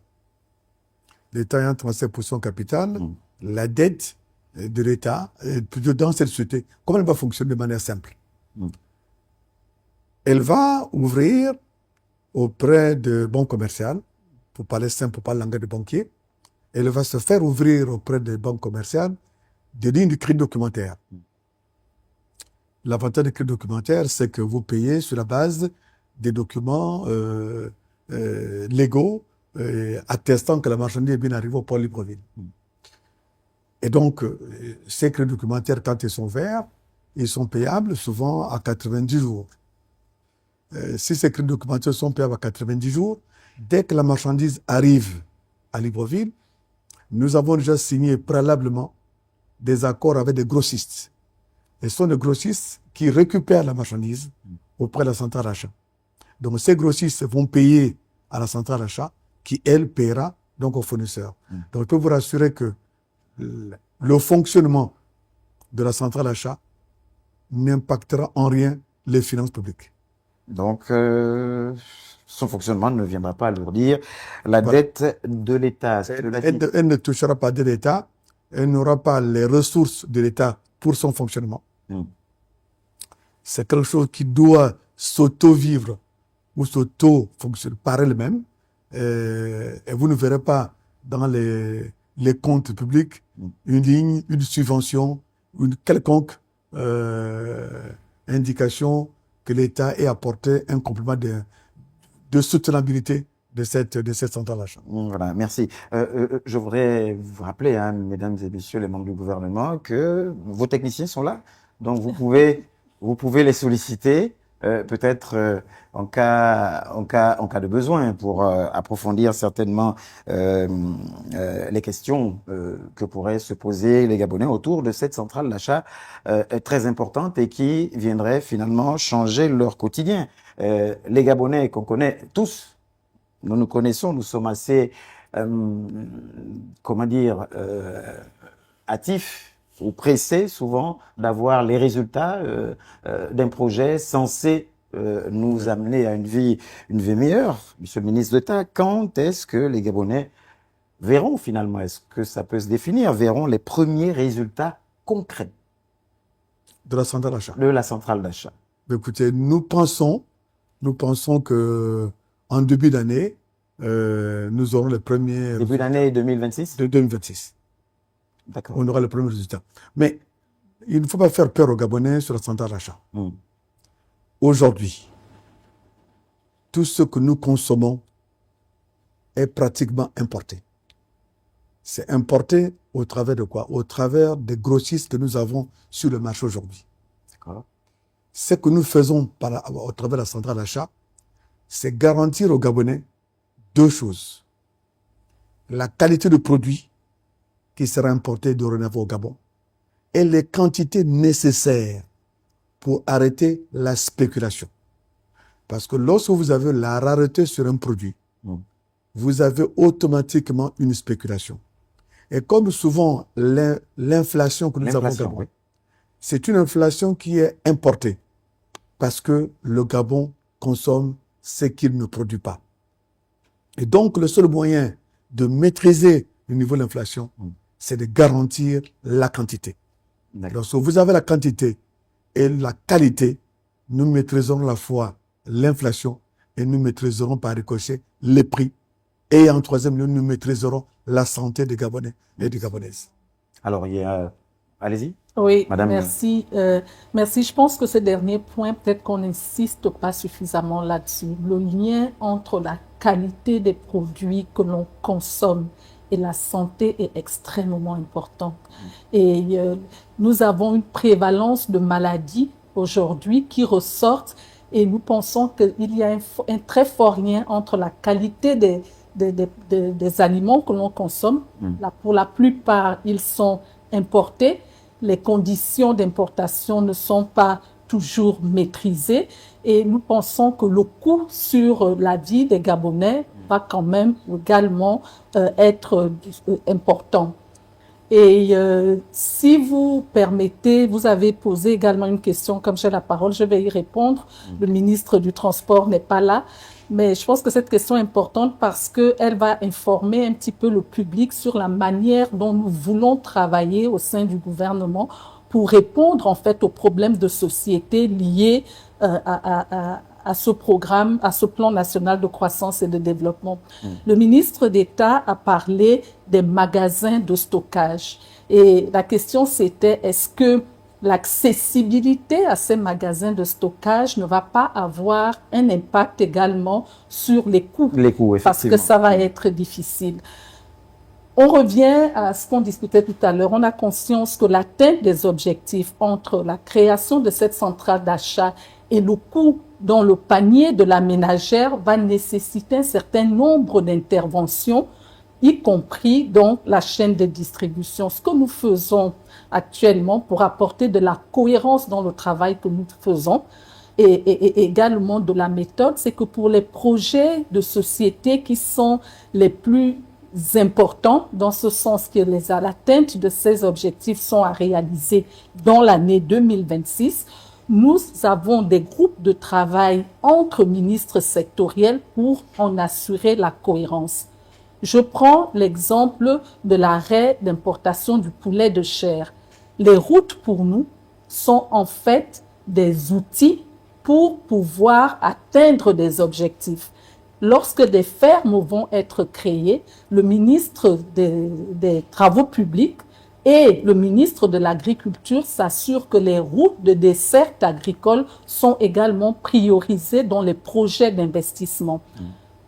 L'État a 37% capital. La dette de l'État, dans cette société, comment elle va fonctionner de manière simple? Elle va ouvrir auprès de banques commerciales, pour parler simple, pour parler langage de banquier, elle va se faire ouvrir auprès des banques commerciales des lignes de crédit documentaire. L'avantage du crédit documentaire, c'est que vous payez sur la base des documents légaux attestant que la marchandise est bien arrivée au port Libreville. Et donc, ces crédits documentaires, quand ils sont verts, ils sont payables souvent à 90 jours. Si ces crédits documentaires sont payables à 90 jours, dès que la marchandise arrive à Libreville, nous avons déjà signé préalablement des accords avec des grossistes. Et ce sont des grossistes qui récupèrent la marchandise auprès de la centrale d'achat. Donc, ces grossistes vont payer à la centrale d'achat, qui, elle, paiera donc aux fournisseurs. Donc, je peux vous rassurer que le fonctionnement de la centrale d'achat n'impactera en rien les finances publiques. Donc, son fonctionnement ne viendra pas alourdir la dette de l'État. Elle ne touchera pas de l'État, elle n'aura pas les ressources de l'État pour son fonctionnement. C'est quelque chose qui doit s'auto-vivre ou s'auto-fonctionner par elle-même. Et vous ne verrez pas dans les comptes publics une ligne, une subvention, une quelconque indication que l'État ait apporté un complément de soutenabilité de cette centrale d'achat. Voilà, merci. Je voudrais vous rappeler, hein, mesdames et messieurs les membres du gouvernement, que vos techniciens sont là. Donc vous pouvez les solliciter, peut-être en cas de besoin, pour approfondir certainement les questions que pourraient se poser les Gabonais autour de cette centrale d'achat très importante et qui viendrait finalement changer leur quotidien. Les Gabonais qu'on connaît tous, nous connaissons, nous sommes assez, hâtifs ou pressés souvent d'avoir les résultats d'un projet censé nous amener à une vie meilleure, Monsieur le ministre d'État, quand est-ce que les Gabonais verront finalement, est-ce que ça peut se définir, verront les premiers résultats concrets De la centrale d'achat. de la centrale d'achat? Écoutez, nous pensons que en début d'année, nous aurons les premiers Début d'année 2026? de 2026. D'accord. On aura les premiers résultats. Mais il ne faut pas faire peur aux Gabonais sur la centrale d'achat. Hmm. Aujourd'hui, tout ce que nous consommons est pratiquement importé. C'est importé au travers de quoi? Au travers des grossistes que nous avons sur le marché aujourd'hui. D'accord. Ce que nous faisons au travers de la centrale d'achat, c'est garantir aux Gabonais deux choses. La qualité de produit qui sera importé dorénavant au Gabon et les quantités nécessaires pour arrêter la spéculation. Parce que lorsque vous avez la rareté sur un produit, vous avez automatiquement une spéculation. Et comme souvent l'inflation que nous avons au Gabon, oui. c'est une inflation qui est importée parce que le Gabon consomme ce qu'il ne produit pas. Et donc, le seul moyen de maîtriser le niveau de l'inflation, c'est de garantir la quantité. Lorsque vous avez la quantité et la qualité, nous maîtriserons à la fois l'inflation et nous maîtriserons par ricochet les prix. Et en troisième lieu, nous maîtriserons la santé des Gabonais et des Gabonaises. Alors, il y a... Allez-y. Oui, Madame. merci. Merci. Je pense que ce dernier point, peut-être qu'on n'insiste pas suffisamment là-dessus. Le lien entre la qualité des produits que l'on consomme et la santé est extrêmement important. Et nous avons une prévalence de maladies aujourd'hui qui ressortent et nous pensons qu'il y a un très fort lien entre la qualité des aliments que l'on consomme. Là, pour la plupart, ils sont importés. Les conditions d'importation ne sont pas toujours maîtrisées et nous pensons que le coût sur la vie des Gabonais va quand même également être important. Et si vous permettez, vous avez posé également une question, comme j'ai la parole, je vais y répondre. Le ministre du Transport n'est pas là, mais je pense que cette question est importante parce qu'elle va informer un petit peu le public sur la manière dont nous voulons travailler au sein du gouvernement pour répondre en fait aux problèmes de société liés à ce programme, à ce plan national de croissance et de développement. Le ministre d'État a parlé des magasins de stockage. Et la question c'était, est-ce que l'accessibilité à ces magasins de stockage ne va pas avoir un impact également sur les coûts? Les coûts, effectivement. Parce que ça va être difficile. On revient à ce qu'on discutait tout à l'heure. On a conscience que l'atteinte des objectifs entre la création de cette centrale d'achat et le coût dans le panier de la ménagère va nécessiter un certain nombre d'interventions, y compris dans la chaîne de distribution. Ce que nous faisons actuellement pour apporter de la cohérence dans le travail que nous faisons et également de la méthode, c'est que pour les projets de société qui sont les plus importants, dans ce sens que l'atteinte de ces objectifs sont à réaliser dans l'année 2026, nous avons des groupes de travail entre ministres sectoriels pour en assurer la cohérence. Je prends l'exemple de l'arrêt d'importation du poulet de chair. Les routes pour nous sont en fait des outils pour pouvoir atteindre des objectifs. Lorsque des fermes vont être créées, le ministre des Travaux publics et le ministre de l'Agriculture s'assurent que les routes de desserte agricole sont également priorisées dans les projets d'investissement.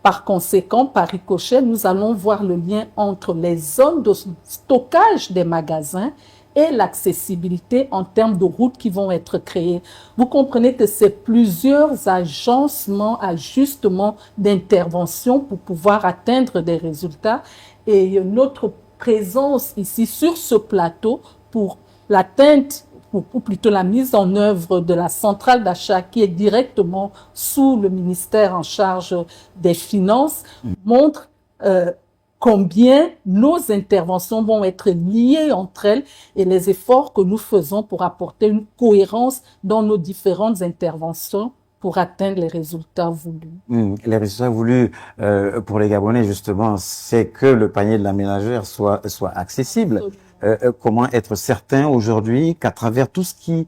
Par conséquent, par ricochet, nous allons voir le lien entre les zones de stockage des magasins et l'accessibilité en termes de routes qui vont être créées. Vous comprenez que c'est plusieurs agencements, ajustements d'intervention pour pouvoir atteindre des résultats. Et notre présence ici sur ce plateau pour l'atteinte, ou plutôt la mise en œuvre de la centrale d'achat qui est directement sous le ministère en charge des Finances, montre combien nos interventions vont être liées entre elles et les efforts que nous faisons pour apporter une cohérence dans nos différentes interventions pour atteindre les résultats voulus. Les résultats voulus pour les Gabonais, justement, c'est que le panier de la ménagère soit accessible. Comment être certain aujourd'hui qu'à travers tout ce qui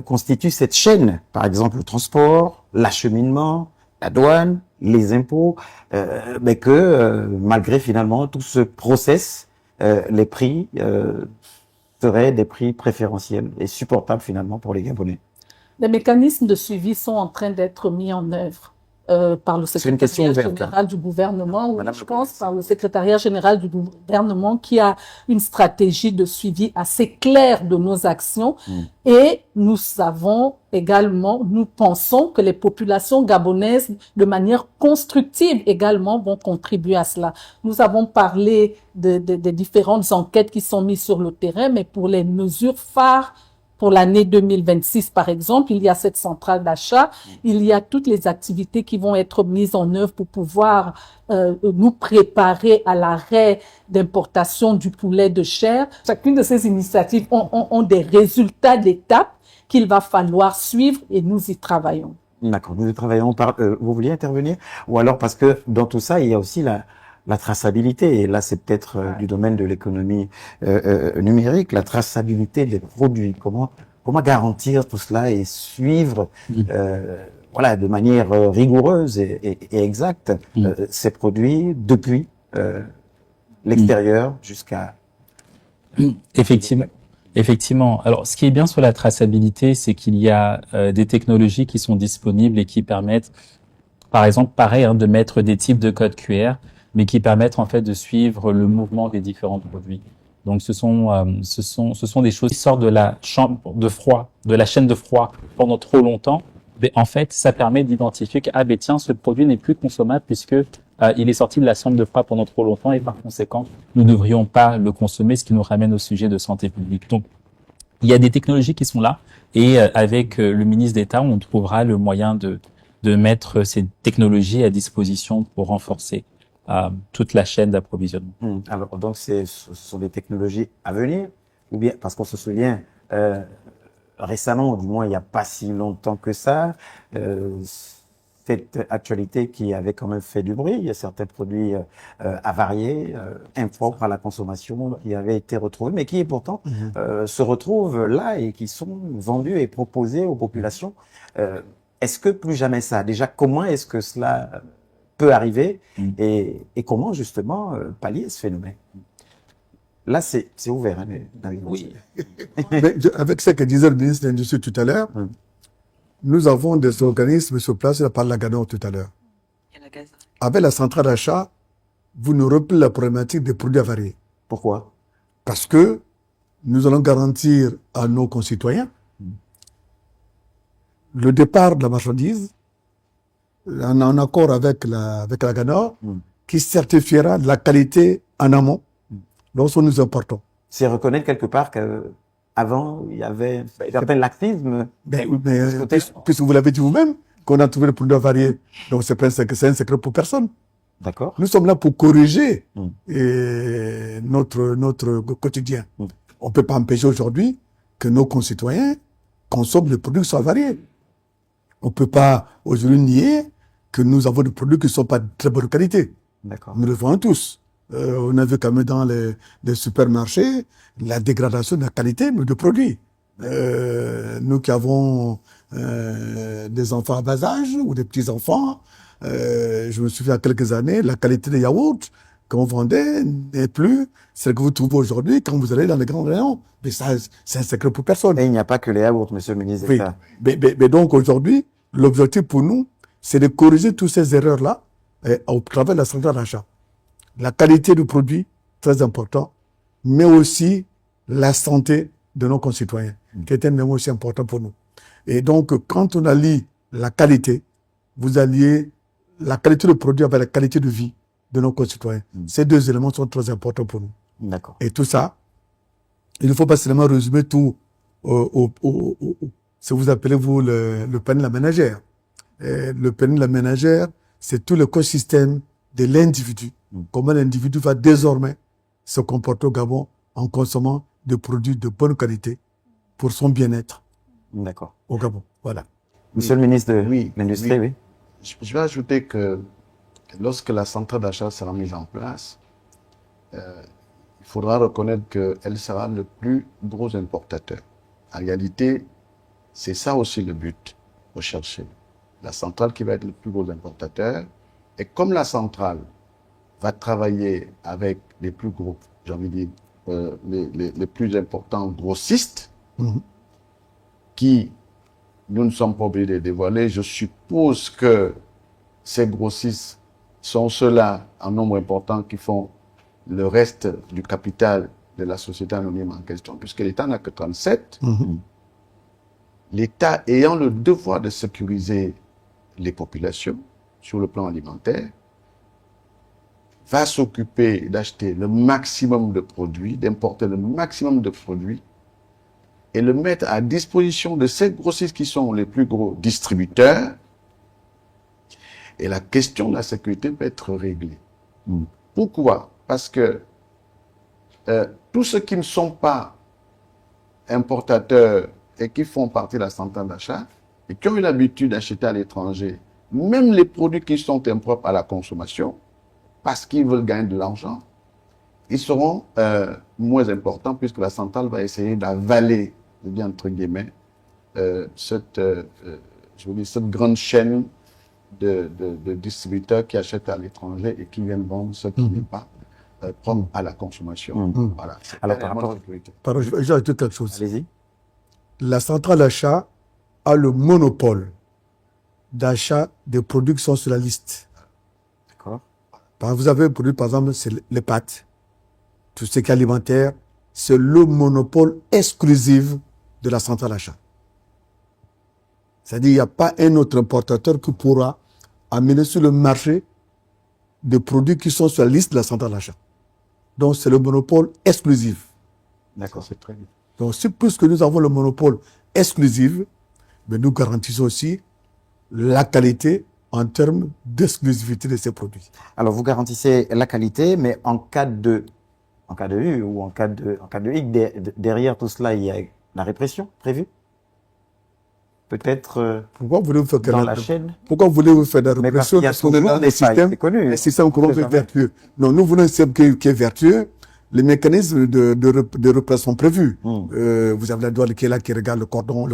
constitue cette chaîne, par exemple le transport, l'acheminement, la douane, les impôts, mais que malgré finalement tout ce process, les prix seraient des prix préférentiels et supportables finalement pour les Gabonais. Les mécanismes de suivi sont en train d'être mis en œuvre par le C'est une question secrétariat ouverte, général du gouvernement, oui, Madame je le pense, ministre. par le secrétariat général du gouvernement qui a une stratégie de suivi assez claire de nos actions. Et nous savons également, nous pensons que les populations gabonaises, de manière constructive également, vont contribuer à cela. Nous avons parlé des différentes enquêtes qui sont mises sur le terrain, mais pour les mesures phares, pour l'année 2026, par exemple, il y a cette centrale d'achat, il y a toutes les activités qui vont être mises en œuvre pour pouvoir nous préparer à l'arrêt d'importation du poulet de chair. Chacune de ces initiatives ont des résultats d'étape qu'il va falloir suivre et nous y travaillons. D'accord, nous travaillons par... vous vouliez intervenir? Ou alors parce que dans tout ça, il y a aussi la traçabilité, et là c'est peut-être du domaine de l'économie numérique, la traçabilité des produits. Comment garantir tout cela et suivre voilà, de manière rigoureuse et exacte ces produits depuis l'extérieur jusqu'à... Effectivement. Alors, ce qui est bien sur la traçabilité, c'est qu'il y a des technologies qui sont disponibles et qui permettent, par exemple, pareil, de mettre des types de codes QR, mais qui permettent en fait de suivre le mouvement des différents produits. Donc, ce sont des choses qui sortent de la chambre de froid, de la chaîne de froid pendant trop longtemps. Mais en fait, ça permet d'identifier que tiens, ce produit n'est plus consommable puisque il est sorti de la chambre de froid pendant trop longtemps et par conséquent, nous ne devrions pas le consommer, ce qui nous ramène au sujet de santé publique. Donc, il y a des technologies qui sont là et avec le ministre d'État, on trouvera le moyen de mettre ces technologies à disposition pour renforcer toute la chaîne d'approvisionnement. Alors, donc, ce sont des technologies à venir, ou bien, parce qu'on se souvient, récemment, du moins il n'y a pas si longtemps que ça, cette actualité qui avait quand même fait du bruit, il y a certains produits avariés, impropres à la consommation, qui avaient été retrouvés, mais qui pourtant se retrouvent là et qui sont vendus et proposés aux populations. Est-ce que plus jamais ça? Déjà, comment est-ce que cela peut arriver et comment justement pallier ce phénomène? Là, c'est ouvert. Hein, Oui. Mais avec ce que disait le ministre de l'Industrie tout à l'heure, nous avons des organismes sur place, il a parlé de la Gano tout à l'heure. Avec la centrale d'achat, vous n'aurez plus la problématique des produits avariés. Pourquoi? Parce que nous allons garantir à nos concitoyens le départ de la marchandise en accord avec la Gano qui certifiera la qualité en amont lorsque nous importons. C'est reconnaître quelque part qu'avant, il y avait un certain laxisme. Mais puisque vous l'avez dit vous-même, qu'on a trouvé le produit avarié. Donc, c'est un secret pour personne. D'accord. Nous sommes là pour corriger notre quotidien. On ne peut pas empêcher aujourd'hui que nos concitoyens consomment des produits qui sont avariés. On ne peut pas aujourd'hui nier que nous avons des produits qui ne sont pas de très bonne qualité. D'accord. Nous le voyons tous. On a vu quand même dans les supermarchés la dégradation de la qualité de produits. Nous qui avons des enfants à bas âge ou des petits-enfants, je me souviens il y a quelques années, la qualité des yaourts qu'on vendait n'est plus celle que vous trouvez aujourd'hui quand vous allez dans les grands rayons. Mais ça, c'est un secret pour personne. Et il n'y a pas que les yaourts, monsieur le ministre d'État. Oui. Mais donc aujourd'hui, l'objectif pour nous, c'est de corriger toutes ces erreurs-là au travers de la centrale d'achat. La qualité du produit, très important, mais aussi la santé de nos concitoyens, qui est un élément aussi important pour nous. Et donc, quand on allie la qualité, vous alliez la qualité du produit avec la qualité de vie de nos concitoyens. Ces deux éléments sont très importants pour nous. D'accord. Et tout ça, il ne faut pas seulement résumer tout ce que vous appelez, vous, le panier de la ménagère. Le panier de la ménagère, c'est tout l'écosystème de l'individu. Comment l'individu va désormais se comporter au Gabon en consommant des produits de bonne qualité pour son bien-être. D'accord. Au Gabon. Voilà. Monsieur le ministre de Oui, l'Industrie, oui. Je vais ajouter que lorsque la centrale d'achat sera mise en place, il faudra reconnaître qu'elle sera le plus gros importateur. En réalité, c'est ça aussi le but recherché. La centrale qui va être le plus gros importateur. Et comme la centrale va travailler avec les plus gros, j'ai envie de dire, les plus importants grossistes, qui, nous ne sommes pas obligés de dévoiler, je suppose que ces grossistes sont ceux-là en nombre important qui font le reste du capital de la société anonyme en question, puisque l'État n'a que 37. L'État ayant le devoir de sécuriser les populations sur le plan alimentaire, va s'occuper d'acheter le maximum de produits, d'importer le maximum de produits et le mettre à disposition de ces grossistes qui sont les plus gros distributeurs. Et la question de la sécurité peut être réglée. Pourquoi? Parce que tous ceux qui ne sont pas importateurs et qui font partie de la centrale d'achat et qui ont eu l'habitude d'acheter à l'étranger, même les produits qui sont impropres à la consommation, parce qu'ils veulent gagner de l'argent, ils seront moins importants puisque la centrale va essayer d'avaler, je dis entre guillemets, cette grande chaîne de distributeurs qui achètent à l'étranger et qui viennent vendre ce qui n'est pas propre à la consommation. Voilà. Alors, par rapport... Pardon, je vais ajouter quelque chose. Allez-y. La centrale d'achat a le monopole d'achat des produits qui sont sur la liste. D'accord. Vous avez un produit, par exemple, c'est les pâtes, tout ce qui est alimentaire, c'est le monopole exclusif de la centrale d'achat. C'est-à-dire qu'il n'y a pas un autre importateur qui pourra amener sur le marché des produits qui sont sur la liste de la centrale d'achat. Donc, c'est le monopole exclusif. D'accord, c'est très bien. Donc, c'est plus que nous avons le monopole exclusif, mais nous garantissons aussi la qualité en termes d'exclusivité de ces produits. Alors, vous garantissez la qualité, mais en cas de U ou en cas de hic, derrière tout cela, il y a la répression prévue? Peut-être pourquoi voulez-vous faire dans la chaîne? Pourquoi voulez-vous faire de la Mais parce répression? qu'il y a Parce qu'on est toujours dans des failles, c'est connu. un système qu'on veut vertueux. Non, nous voulons un système qui est vertueux. Les mécanismes de répression sont prévus. Vous avez la douane qui est là, qui regarde le cordon.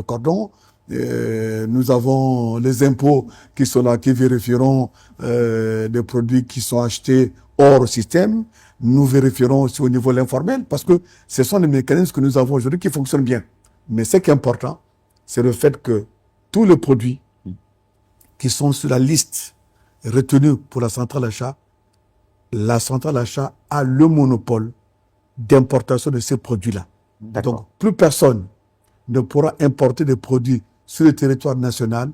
Nous avons les impôts qui sont là, qui vérifieront des produits qui sont achetés hors système. Nous vérifierons aussi au niveau de l'informel, parce que ce sont des mécanismes que nous avons aujourd'hui qui fonctionnent bien. Mais ce qui est important, c'est le fait que tous les produits qui sont sur la liste retenue pour la centrale d'achat a le monopole d'importation de ces produits-là. Donc, plus personne ne pourra importer des produits sur le territoire national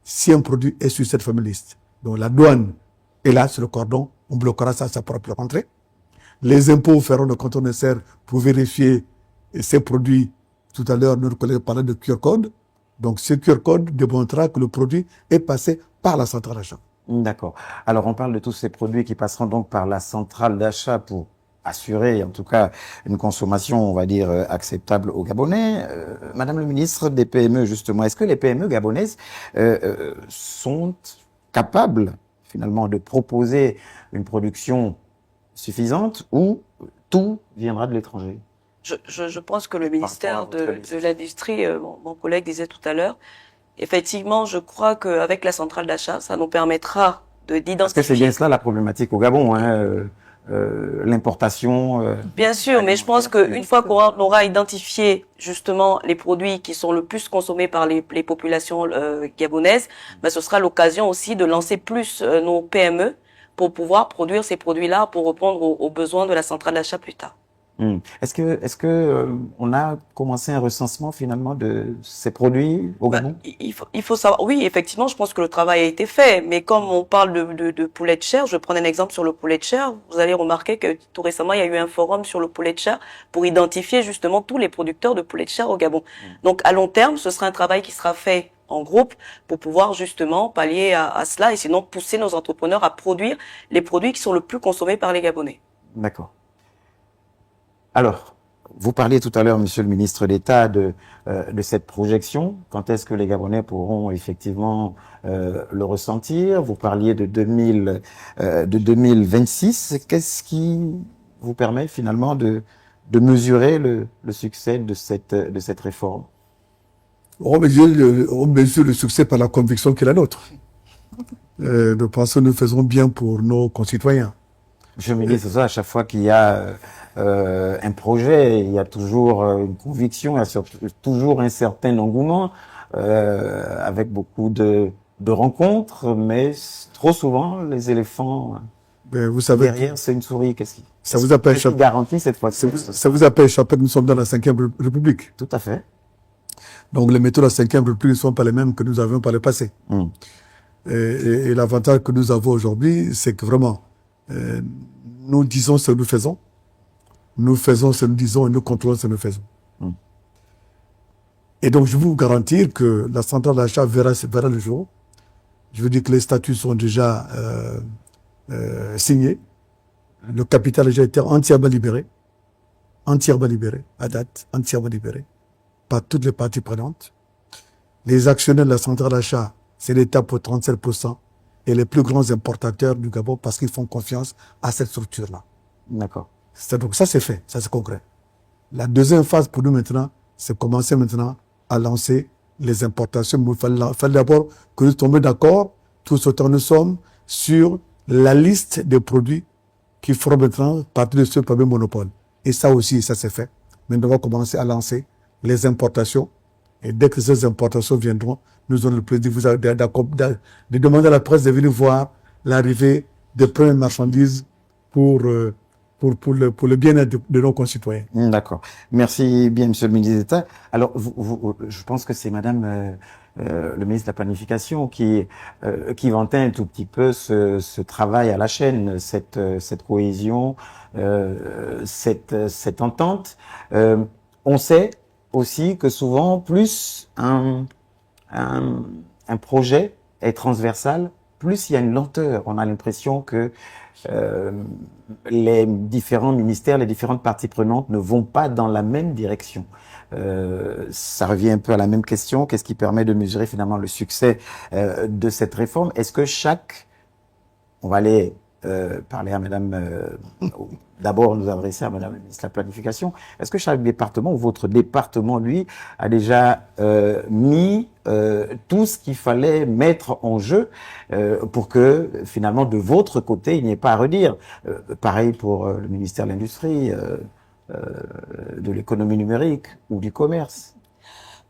si un produit est sur cette fameuse liste. Donc, la douane est là sur le cordon, on bloquera ça à sa propre entrée. Les impôts feront le contrôle nécessaire pour vérifier ces produits. Tout à l'heure, notre collègue parlait de QR code. Donc, ce QR code démontrera que le produit est passé par la centrale d'achat. D'accord. Alors, on parle de tous ces produits qui passeront donc par la centrale d'achat pour assurer, en tout cas, une consommation, on va dire, acceptable aux Gabonais. Madame le ministre des PME, justement, est-ce que les PME gabonaises sont capables, finalement, de proposer une production suffisante ou tout viendra de l'étranger? Je pense que le ministère de l'Industrie, mon collègue disait tout à l'heure, effectivement, je crois qu'avec la centrale d'achat, ça nous permettra d'identifier... Parce que c'est bien cela la problématique au Gabon, l'importation... Bien sûr, mais je pense qu'une fois qu'on aura identifié justement les produits qui sont le plus consommés par les populations gabonaises, ce sera l'occasion aussi de lancer plus nos PME pour pouvoir produire ces produits-là pour répondre aux besoins de la centrale d'achat plus tard. Est-ce que on a commencé un recensement finalement de ces produits au Gabon? Il faut savoir. Oui, effectivement, je pense que le travail a été fait. Mais comme on parle de poulet de chair, je prends un exemple sur le poulet de chair. Vous allez remarquer que tout récemment, il y a eu un forum sur le poulet de chair pour identifier justement tous les producteurs de poulet de chair au Gabon. Donc, à long terme, ce sera un travail qui sera fait en groupe pour pouvoir justement pallier à cela et sinon pousser nos entrepreneurs à produire les produits qui sont le plus consommés par les Gabonais. D'accord. Alors, vous parliez tout à l'heure, Monsieur le ministre d'État, de cette projection. Quand est-ce que les Gabonais pourront effectivement le ressentir? Vous parliez de 2026. Qu'est-ce qui vous permet finalement de mesurer le succès de cette réforme? On mesure le succès par la conviction qui est la nôtre. Nous pensons que nous faisons bien pour nos concitoyens. Monsieur le ministre, c'est ça, à chaque fois qu'il y a un projet, il y a toujours une conviction, il y a toujours un certain engouement, avec beaucoup de rencontres, mais trop souvent, les éléphants, Vous savez, derrière, c'est une souris. Qu'est-ce qui garantit cette fois-ci? Ça vous appelle chapitre, nous sommes dans la 5e République. Tout à fait. Donc les méthodes de la 5e République ne sont pas les mêmes que nous avions par le passé. Et l'avantage que nous avons aujourd'hui, c'est que vraiment, nous disons ce que nous faisons. Nous faisons ce que nous disons et nous contrôlons ce que nous faisons. Et donc, je veux vous garantir que la centrale d'achat verra le jour. Je veux dire que les statuts sont déjà signés. Le capital a déjà été entièrement libéré, à date, entièrement libéré, par toutes les parties prenantes. Les actionnaires de la centrale d'achat, c'est l'État pour 37% et les plus grands importateurs du Gabon parce qu'ils font confiance à cette structure-là. D'accord. Donc ça, c'est fait, ça c'est concret. La deuxième phase pour nous maintenant, c'est commencer maintenant à lancer les importations. Il fallait d'abord que nous tombions d'accord, tous autant nous sommes, sur la liste des produits qui feront maintenant partie de ce premier monopole. Et ça aussi, ça c'est fait. Maintenant, on va commencer à lancer les importations. Et dès que ces importations viendront, nous aurons le plaisir de demander à la presse de venir voir l'arrivée des premières marchandises pour le bien-être de nos concitoyens. D'accord. Merci bien, Monsieur le ministre d'État. Alors, je pense que c'est Madame le ministre de la Planification qui vantait un tout petit peu ce travail à la chaîne, cette cohésion, cette entente. On sait aussi que souvent, plus un projet est transversal, plus il y a une lenteur. On a l'impression que les différents ministères, les différentes parties prenantes ne vont pas dans la même direction. Ça revient un peu à la même question. Qu'est-ce qui permet de mesurer finalement le succès de cette réforme? Est-ce que on va aller parler à Madame, d'abord nous adresser à Madame la ministre de la Planification. Est-ce que chaque département ou votre département, lui, a déjà mis tout ce qu'il fallait mettre en jeu pour que finalement de votre côté il n'y ait pas à redire? Pareil pour le ministère de l'Industrie, de l'économie numérique ou du commerce.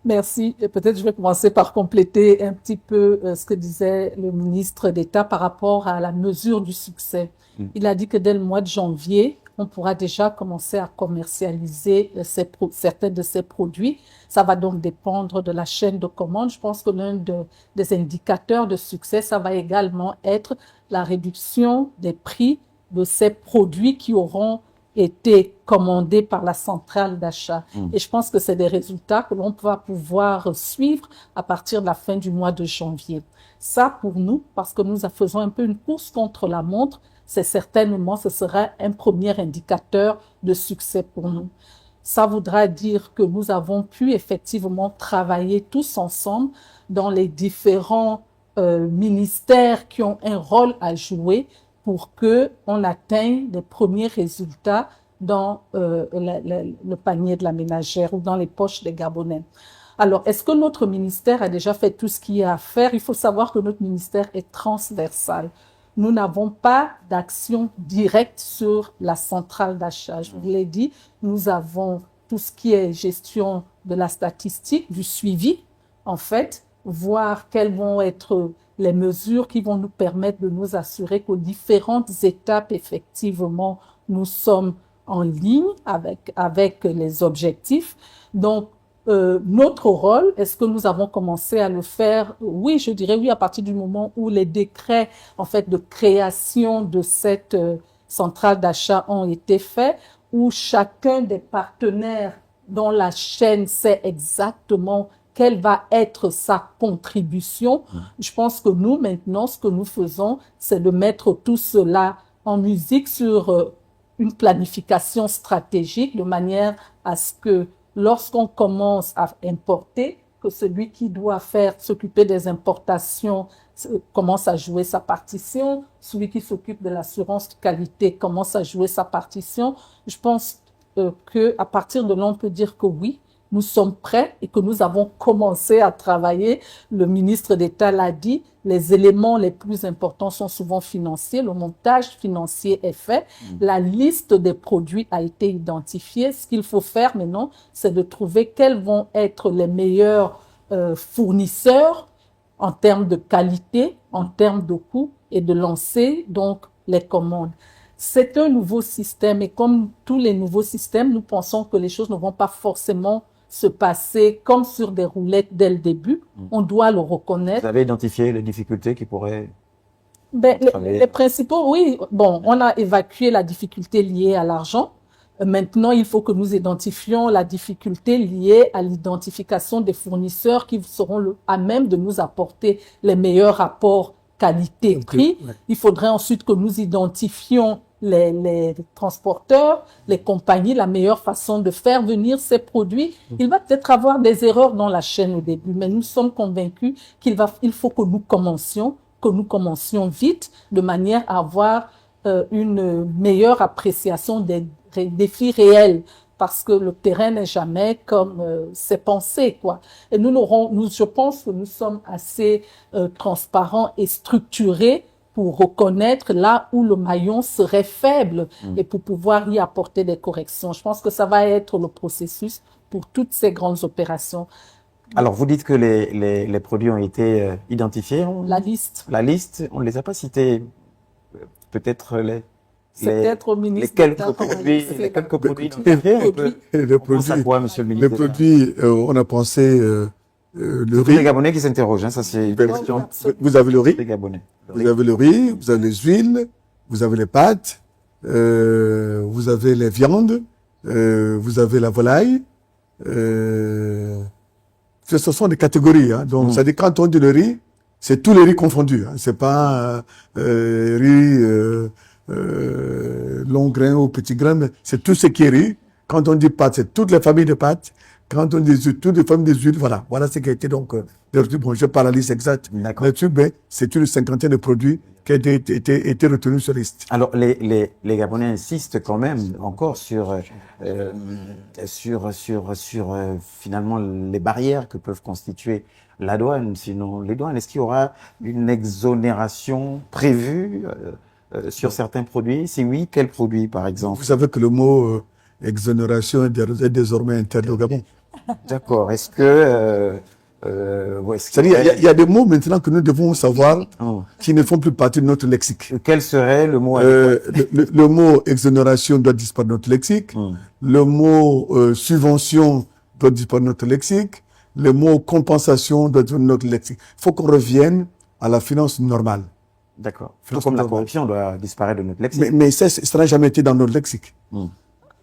Merci. Et peut-être je vais commencer par compléter un petit peu ce que disait le ministre d'État par rapport à la mesure du succès. Il a dit que dès le mois de janvier, on pourra déjà commencer à commercialiser certains de ces produits. Ça va donc dépendre de la chaîne de commande. Je pense que l'un des indicateurs de succès, ça va également être la réduction des prix de ces produits qui auront été commandés par la centrale d'achat. Et je pense que c'est des résultats que l'on va pouvoir suivre à partir de la fin du mois de janvier. Ça, pour nous, parce que nous faisons un peu une course contre la montre, ce sera un premier indicateur de succès pour nous. Ça voudra dire que nous avons pu effectivement travailler tous ensemble dans les différents ministères qui ont un rôle à jouer pour qu'on atteigne des premiers résultats dans le panier de la ménagère ou dans les poches des Gabonais. Alors, est-ce que notre ministère a déjà fait tout ce qu'il y a à faire? Il faut savoir que notre ministère est transversal. Nous n'avons pas d'action directe sur la centrale d'achat. Je vous l'ai dit, nous avons tout ce qui est gestion de la statistique, du suivi, en fait, voir quelles vont être les mesures qui vont nous permettre de nous assurer qu'aux différentes étapes, effectivement, nous sommes en ligne avec les objectifs. Donc, notre rôle, est-ce que nous avons commencé à le faire? Oui, je dirais oui, à partir du moment où les décrets, en fait, de création de cette centrale d'achat ont été faits, où chacun des partenaires dans la chaîne sait exactement quelle va être sa contribution. Je pense que nous, maintenant, ce que nous faisons, c'est de mettre tout cela en musique sur une planification stratégique de manière à ce que lorsqu'on commence à importer, que celui qui doit s'occuper des importations commence à jouer sa partition, celui qui s'occupe de l'assurance de qualité commence à jouer sa partition. Je pense que à partir de là, on peut dire que oui, nous sommes prêts et que nous avons commencé à travailler. Le ministre d'État l'a dit, les éléments les plus importants sont souvent financiers. Le montage financier est fait. La liste des produits a été identifiée. Ce qu'il faut faire maintenant, c'est de trouver quels vont être les meilleurs fournisseurs en termes de qualité, en termes de coût et de lancer donc les commandes. C'est un nouveau système et comme tous les nouveaux systèmes, nous pensons que les choses ne vont pas forcément se passer comme sur des roulettes dès le début. On doit le reconnaître. Vous avez identifié les difficultés qui pourraient... Les principaux, oui. Bon, on a évacué la difficulté liée à l'argent. Maintenant, il faut que nous identifions la difficulté liée à l'identification des fournisseurs qui seront à même de nous apporter les meilleurs rapports qualité-prix. Ouais. Il faudrait ensuite que nous identifions les transporteurs, les compagnies, la meilleure façon de faire venir ces produits. Il va peut-être avoir des erreurs dans la chaîne au début, mais nous sommes convaincus il faut que nous commencions vite de manière à avoir une meilleure appréciation des défis réels, parce que le terrain n'est jamais comme c'est pensé, quoi. Et je pense que nous sommes assez transparents et structurés pour reconnaître là où le maillon serait faible et pour pouvoir y apporter des corrections. Je pense que ça va être le processus pour toutes ces grandes opérations. Alors, vous dites que les produits ont été identifiés. La liste. La liste, on ne les a pas cités. Peut-être C'est peut-être au les ministre quelques d'État. produits Les On pense à produits, quoi, monsieur le les ministre? produits, on a pensé le Les riz. Gabonais qui s'interrogent, hein, ça c'est une Ben, question Vous avez le riz, des Gabonais. vous avez le riz, vous avez les huiles, vous avez les pâtes, vous avez les viandes, vous avez la volaille. Ce sont des catégories. Hein. Donc, ça dit quand on dit le riz, c'est tous les riz confondus. Hein. C'est pas riz long grain ou petit grain, mais c'est tout ce qui est riz. Quand on dit pâtes, c'est toutes les familles de pâtes. Quand on dit huiles, toutes les familles des huiles, voilà. Voilà ce qui a été donc bon, je parle la liste exacte. D'accord. Là-dessus, ben, c'est une cinquantaine de produits qui ont été retenus sur la liste. Alors, les Gabonais insistent quand même encore sur finalement les barrières que peuvent constituer la douane. Sinon, les douanes, est-ce qu'il y aura une exonération prévue sur certains produits? Si oui, quels produits, par exemple? Vous savez que le mot exonération est désormais interdit au Gabon. D'accord. Est-ce que C'est-à-dire, il y a des mots maintenant que nous devons savoir Oh. qui ne font plus partie de notre lexique. Quel serait le mot Le mot exonération doit disparaître de notre lexique. Le mot subvention doit disparaître de notre lexique. Le mot compensation doit disparaître de notre lexique. Il faut qu'on revienne à la finance normale. D'accord. Tout comme la corruption doit disparaître de notre lexique. Mais ça n'a jamais été dans notre lexique.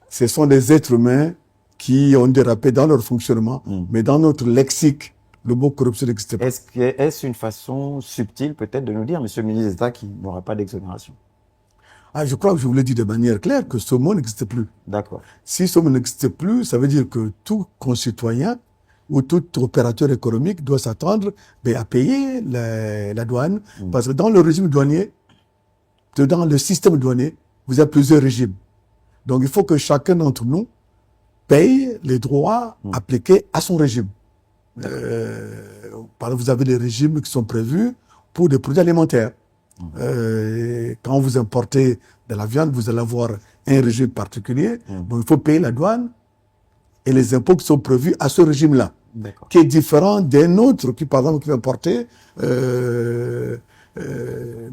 Ce sont des êtres humains qui ont dérapé dans leur fonctionnement, mais dans notre lexique, le mot corruption n'existe pas. Est-ce une façon subtile peut-être de nous dire, monsieur le ministre d'État, qu'il n'y aura pas d'exonération? Ah, je crois que je vous l'ai dit de manière claire que ce mot n'existe plus. D'accord. Si ce mot n'existe plus, ça veut dire que tout concitoyen ou tout opérateur économique doit s'attendre à payer la douane, parce que dans le régime douanier, dans le système douanier, vous avez plusieurs régimes. Donc il faut que chacun d'entre nous paye les droits appliqués à son régime. Par exemple, vous avez des régimes qui sont prévus pour des produits alimentaires. Quand vous importez de la viande, vous allez avoir un régime particulier. Donc, il faut payer la douane et les impôts qui sont prévus à ce régime-là, qui est différent d'un autre qui, par exemple, qui va importer de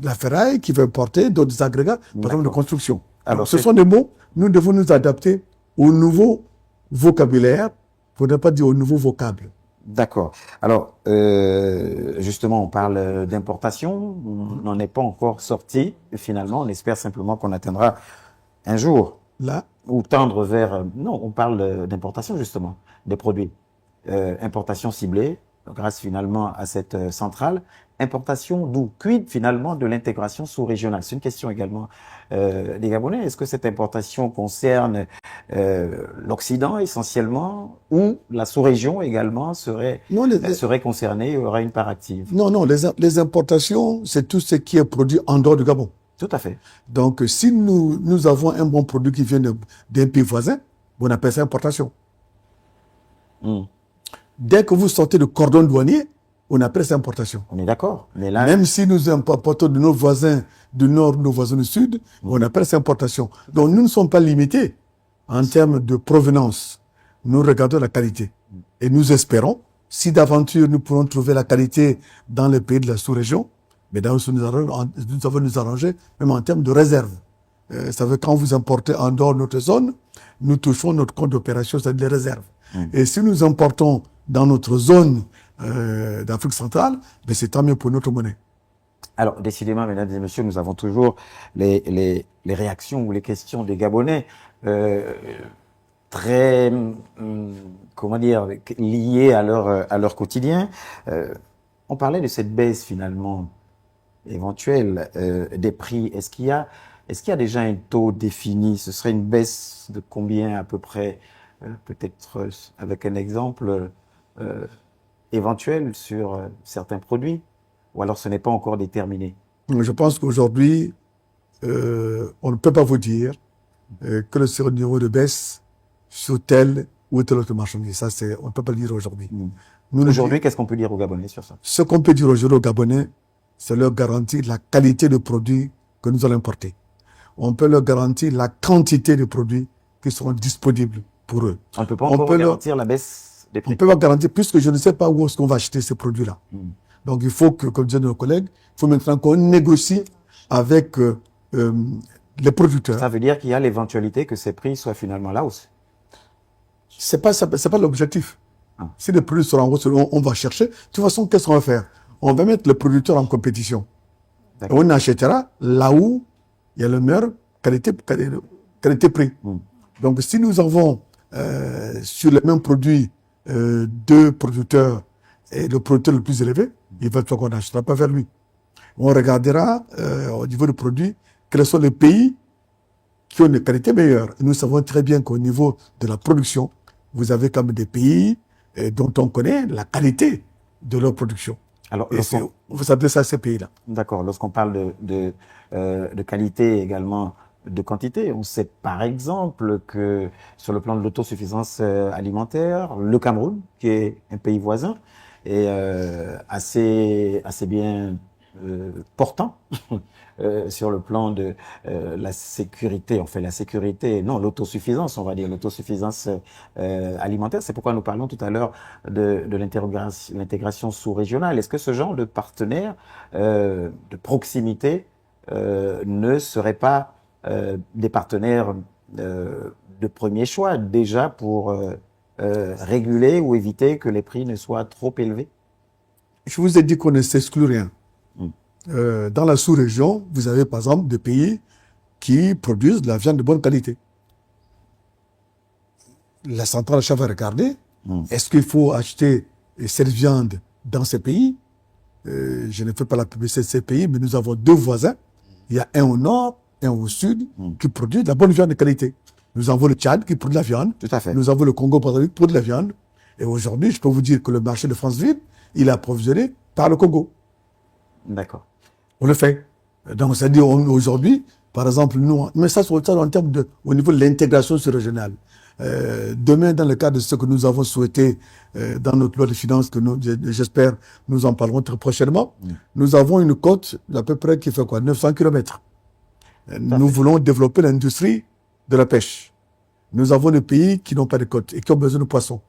la ferraille, qui va importer d'autres agrégats, par exemple, de construction. Alors, ce sont des mots, nous devons nous adapter au nouveau vocabulaire, pour ne pas dire au nouveau vocable. D'accord. Alors, justement, on parle d'importation. On n'en est pas encore sorti. Finalement, on espère simplement qu'on atteindra un jour. Là. Ou tendre vers... non, on parle d'importation, justement, des produits. Importation ciblée, grâce finalement à cette centrale. importation d'où? Quid finalement de l'intégration sous-régionale? C'est une question également des Gabonais. Est-ce que cette importation concerne l'Occident essentiellement ou la sous-région également serait concernée et aura une part active? Non, les importations, c'est tout ce qui est produit en dehors du Gabon. Tout à fait. Donc, si nous avons un bon produit qui vient d'un pays voisin, on appelle ça importation. Dès que vous sortez de cordon douanier, on appelle ça importation. On est d'accord. Mais là, même si nous importons de nos voisins du nord, nos voisins du sud, on appelle ça importation. Donc, nous ne sommes pas limités en termes de provenance. Nous regardons la qualité. Et nous espérons, si d'aventure nous pourrons trouver la qualité dans les pays de la sous-région, mais dans nous avons nous arranger, même en termes de réserve. Ça veut dire quand vous importez en dehors de notre zone, nous touchons notre compte d'opération, c'est-à-dire les réserves. Et si nous importons dans notre zone d'Afrique centrale, ben c'est tant mieux pour notre monnaie. Alors, décidément, mesdames et messieurs, nous avons toujours les réactions ou les questions des Gabonais très, comment dire, liées à leur quotidien. On parlait de cette baisse finalement éventuelle des prix. Est-ce qu'il y a déjà un taux défini? Ce serait une baisse de combien à peu près? Peut-être avec un exemple éventuel sur certains produits? Ou alors ce n'est pas encore déterminé? Je pense qu'aujourd'hui, on ne peut pas vous dire que le sera niveau de baisse sur tel ou tel autre marchandise. Ça, on ne peut pas le dire aujourd'hui. Aujourd'hui, qu'est-ce qu'on peut dire aux Gabonais sur ça? Ce qu'on peut dire aujourd'hui aux Gabonais, c'est leur garantir la qualité de produits que nous allons importer. On peut leur garantir la quantité de produits qui seront disponibles pour eux. On ne peut pas encore garantir la baisse des prix. On ne peut pas garantir, puisque je ne sais pas où est-ce qu'on va acheter ces produits-là. Donc il faut que, comme disaient nos collègues, il faut maintenant qu'on négocie avec les producteurs. Ça veut dire qu'il y a l'éventualité que ces prix soient finalement là aussi. C'est pas l'objectif. Si les produits seront en hausse, on va chercher. De toute façon, qu'est-ce qu'on va faire? On va mettre les producteurs en compétition. Et on achètera là où il y a le meilleur qualité-prix. Donc si nous avons sur les mêmes produits deux producteurs et le producteur le plus élevé, il va falloir qu'on n'achètera pas vers lui. On regardera au niveau du produit quels sont les pays qui ont une qualité meilleure. Et nous savons très bien qu'au niveau de la production, vous avez comme des pays dont on connaît la qualité de leur production. Alors, vous adressez à ces pays-là. D'accord. Lorsqu'on parle de qualité également, de quantité, on sait par exemple que sur le plan de l'autosuffisance alimentaire, le Cameroun, qui est un pays voisin, est assez bien portant sur le plan de la sécurité, l'autosuffisance, on va dire, l'autosuffisance alimentaire. C'est pourquoi nous parlons tout à l'heure de l'intégration sous-régionale. Est-ce que ce genre de partenaire de proximité ne serait pas des partenaires de premier choix déjà pour réguler ou éviter que les prix ne soient trop élevés? Je vous ai dit qu'on ne s'exclut rien. Dans la sous-région, vous avez par exemple des pays qui produisent de la viande de bonne qualité. La centrale d'achat va regarder, est-ce qu'il faut acheter cette viande dans ces pays? Je ne fais pas la publicité de ces pays, mais nous avons deux voisins. Il y a un au nord, un au sud, qui produit de la bonne viande de qualité. Nous avons le Tchad qui produit de la viande. Tout à fait. Nous avons le Congo-Brazzaville qui produit de la viande. Et aujourd'hui, je peux vous dire que le marché de France-Ville, il est approvisionné par le Congo. D'accord. On le fait. Donc, c'est-à-dire aujourd'hui, par exemple, nous, mais ça, c'est en termes au niveau de l'intégration régionale. Demain, dans le cadre de ce que nous avons souhaité dans notre loi de finances, que j'espère, nous en parlerons très prochainement, nous avons une côte d'à peu près qui fait quoi? 900 km. Nous voulons développer l'industrie de la pêche. Nous avons des pays qui n'ont pas de côte et qui ont besoin de poissons.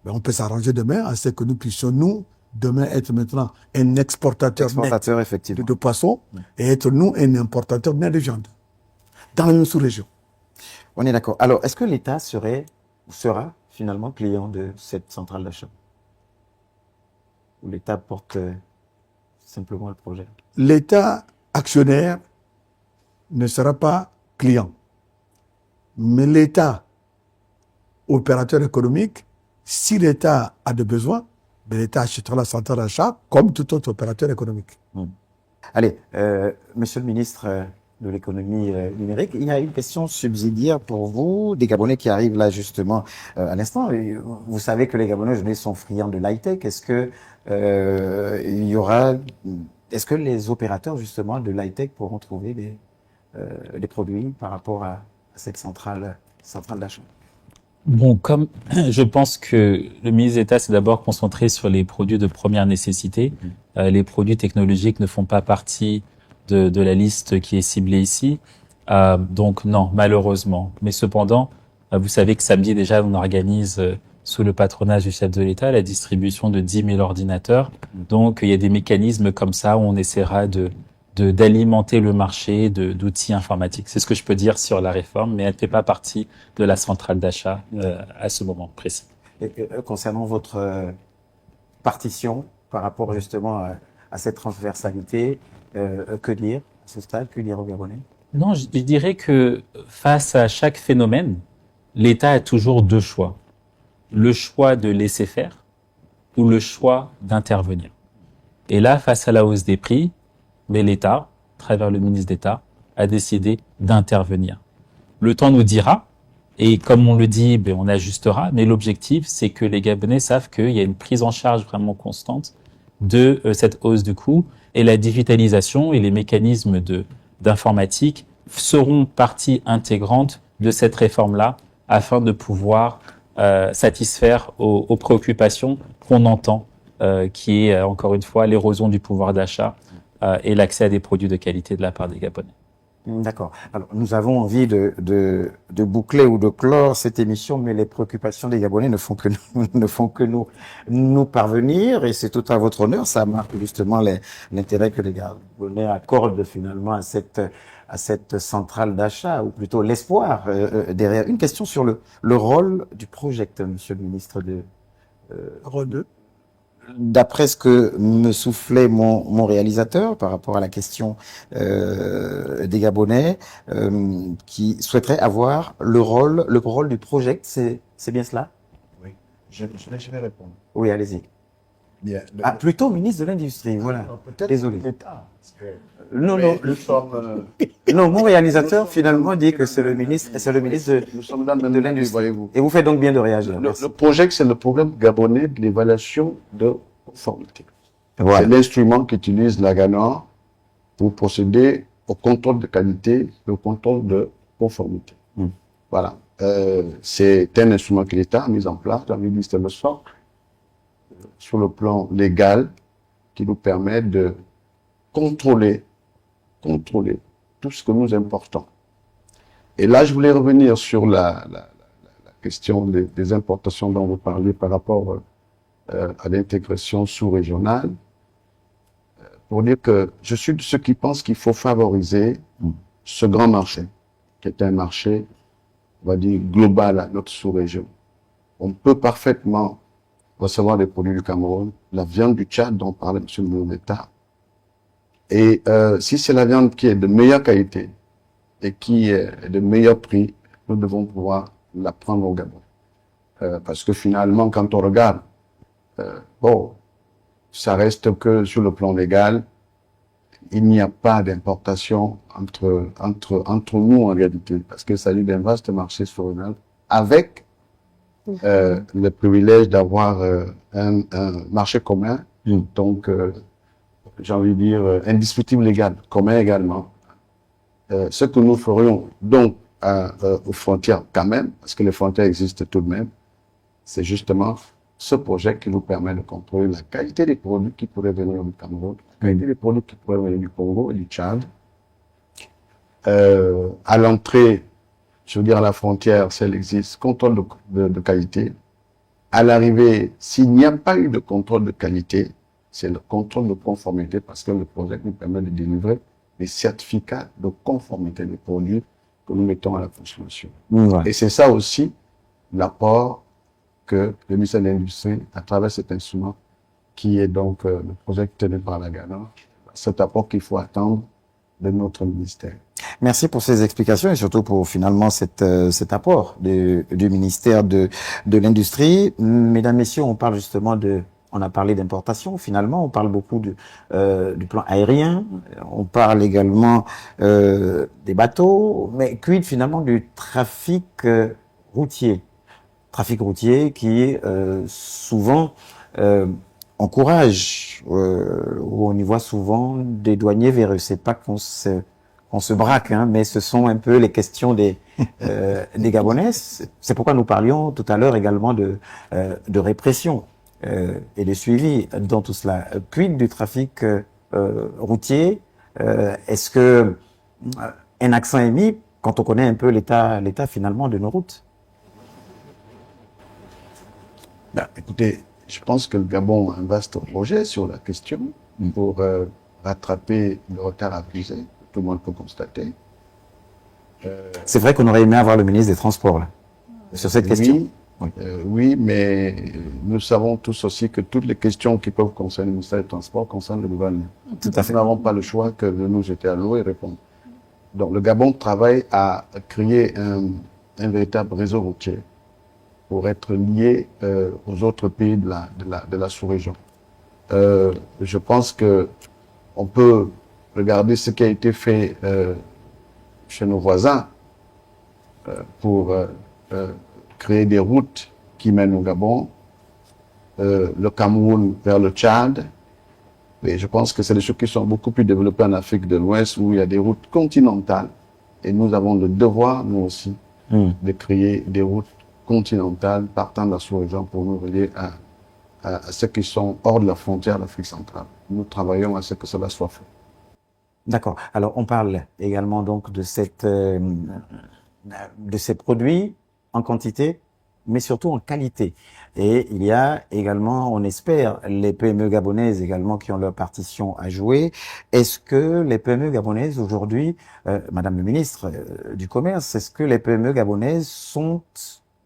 Mais on peut s'arranger demain à ce que nous puissions, nous, demain, être maintenant un exportateur effectivement de poissons et être, nous, un importateur net de viande dans la même sous-région. On est d'accord. Alors, est-ce que l'État sera finalement client de cette centrale d'achat? Ou l'État porte simplement le projet? L'État actionnaire ne sera pas client. Mais l'État opérateur économique, si l'État a des besoins, Mais l'État achètera la centrale d'achat comme tout autre opérateur économique. Allez, monsieur le ministre de l'économie numérique, il y a une question subsidiaire pour vous, des Gabonais qui arrivent là justement à l'instant. Et vous savez que les Gabonais aujourd'hui sont friands de l'high-tech. Est-ce que il y aura, est-ce que les opérateurs justement de l'high-tech pourront trouver des produits par rapport à cette centrale d'achat? Bon, comme je pense que le ministre d'État s'est d'abord concentré sur les produits de première nécessité, les produits technologiques ne font pas partie de la liste qui est ciblée ici. Donc non, malheureusement. Mais cependant, vous savez que samedi déjà, on organise sous le patronage du chef de l'État la distribution de 10 000 ordinateurs. Donc il y a des mécanismes comme ça où on essaiera d'alimenter le marché d'outils informatiques. C'est ce que je peux dire sur la réforme, mais elle ne fait pas partie de la centrale d'achat à ce moment précis. Et concernant votre partition par rapport justement à cette transversalité, que dire à ce stade, que dire aux Gabonais? Non, je dirais que face à chaque phénomène, l'État a toujours deux choix. Le choix de laisser faire ou le choix d'intervenir. Et là, face à la hausse des prix, mais l'État, à travers le ministre d'État, a décidé d'intervenir. Le temps nous dira, et comme on le dit, on ajustera, mais l'objectif, c'est que les Gabonais savent qu'il y a une prise en charge vraiment constante de cette hausse de coûts, et la digitalisation et les mécanismes d'informatique seront partie intégrante de cette réforme-là, afin de pouvoir satisfaire aux préoccupations qu'on entend, qui est, encore une fois, l'érosion du pouvoir d'achat, et l'accès à des produits de qualité de la part des Gabonais. D'accord. Alors, nous avons envie de boucler ou de clore cette émission, mais les préoccupations des Gabonais ne font que nous parvenir, et c'est tout à votre honneur. Ça marque justement l'intérêt que les Gabonais accordent finalement à cette centrale d'achat, ou plutôt l'espoir derrière. Une question sur le rôle du project, monsieur le ministre Rôle 2. D'après ce que me soufflait mon réalisateur par rapport à la question des Gabonais qui souhaiteraient avoir le rôle du project, c'est bien cela? Oui, je vais répondre. Oui, allez-y. Bien. Plutôt ministre de l'Industrie, voilà. Désolé. L'État. Non, Nous sommes, non, mon réalisateur finalement dit que c'est le ministre nous sommes dans le même de l'Industrie. voyez-vous. Et vous faites donc bien de réagir. Le projet, c'est le programme gabonais de l'évaluation de conformité. Voilà. C'est l'instrument qu'utilise la Ghana pour procéder au contrôle de qualité et au contrôle de conformité. Voilà. C'est un instrument que l'État a mis en place dans le ministère de socle sur le plan légal qui nous permet de contrôler tout ce que nous importons. Et là, je voulais revenir sur la question des importations dont vous parlez par rapport à l'intégration sous-régionale, pour dire que je suis de ceux qui pensent qu'il faut favoriser ce grand marché, qui est un marché, on va dire, global à notre sous-région. On peut parfaitement recevoir des produits du Cameroun, la viande du Tchad dont parlait M. le ministre d'État. Et si c'est la viande qui est de meilleure qualité et qui est de meilleur prix, nous devons pouvoir la prendre au Gabon. Parce que finalement, quand on regarde, bon, ça reste que sur le plan légal, il n'y a pas d'importation entre nous en réalité, parce qu'il s'agit d'un vaste marché sous-régional avec le privilège d'avoir un marché commun, donc j'ai envie de dire indiscutible légal, commun également. Ce que nous ferions donc aux frontières quand même, parce que les frontières existent tout de même, c'est justement ce projet qui nous permet de contrôler la qualité des produits qui pourraient venir du Cameroun, la qualité des produits qui pourraient venir du Congo et du Tchad. À l'entrée, je veux dire à la frontière, si elle existe, contrôle de qualité. À l'arrivée, s'il n'y a pas eu de contrôle de qualité, c'est le contrôle de conformité parce que le projet nous permet de délivrer des certificats de conformité des produits que nous mettons à la consommation. Ouais. Et c'est ça aussi l'apport que le ministère de l'Industrie, à travers cet instrument, qui est donc le projet tenu par la Ghana, cet apport qu'il faut attendre de notre ministère. Merci pour ces explications et surtout pour finalement cet apport du ministère de l'Industrie. Mesdames, Messieurs, on parle justement de On a parlé d'importation, finalement, on parle beaucoup du plan aérien, on parle également des bateaux, mais quid finalement du trafic routier? Trafic routier qui souvent encourage, où on y voit souvent des douaniers véreux. C'est pas qu'on se braque, hein, mais ce sont un peu les questions des Gabonais. C'est pourquoi nous parlions tout à l'heure également de répression et de suivi dans tout cela. Quid du trafic routier? Est-ce que un accent est mis quand on connaît un peu l'état finalement de nos routes? Ben, écoutez, je pense que le Gabon a un vaste projet sur la question pour rattraper le retard accusé, tout le monde peut constater. C'est vrai qu'on aurait aimé avoir le ministre des Transports là, sur cette question. Oui, mais nous savons tous aussi que toutes les questions qui peuvent concerner le ministère des Transports concernent le gouvernement. Tout à fait. Nous n'avons pas le choix que de nous jeter à l'eau et répondre. Donc le Gabon travaille à créer un véritable réseau routier pour être lié aux autres pays de la sous-région. Je pense que on peut regarder ce qui a été fait chez nos voisins pour créer des routes qui mènent au Gabon, le Cameroun vers le Tchad. Et je pense que c'est des choses qui sont beaucoup plus développées en Afrique de l'Ouest où il y a des routes continentales. Et nous avons le devoir, nous aussi, de créer des routes continentales partant de la sous-région pour nous relier à ceux qui sont hors de la frontière de l'Afrique centrale. Nous travaillons à ce que cela soit fait. D'accord. Alors, on parle également donc de ces produits en quantité, mais surtout en qualité. Et il y a également, on espère, les PME gabonaises également qui ont leur partition à jouer. Est-ce que les PME gabonaises aujourd'hui, Madame le ministre du Commerce, est-ce que les PME gabonaises sont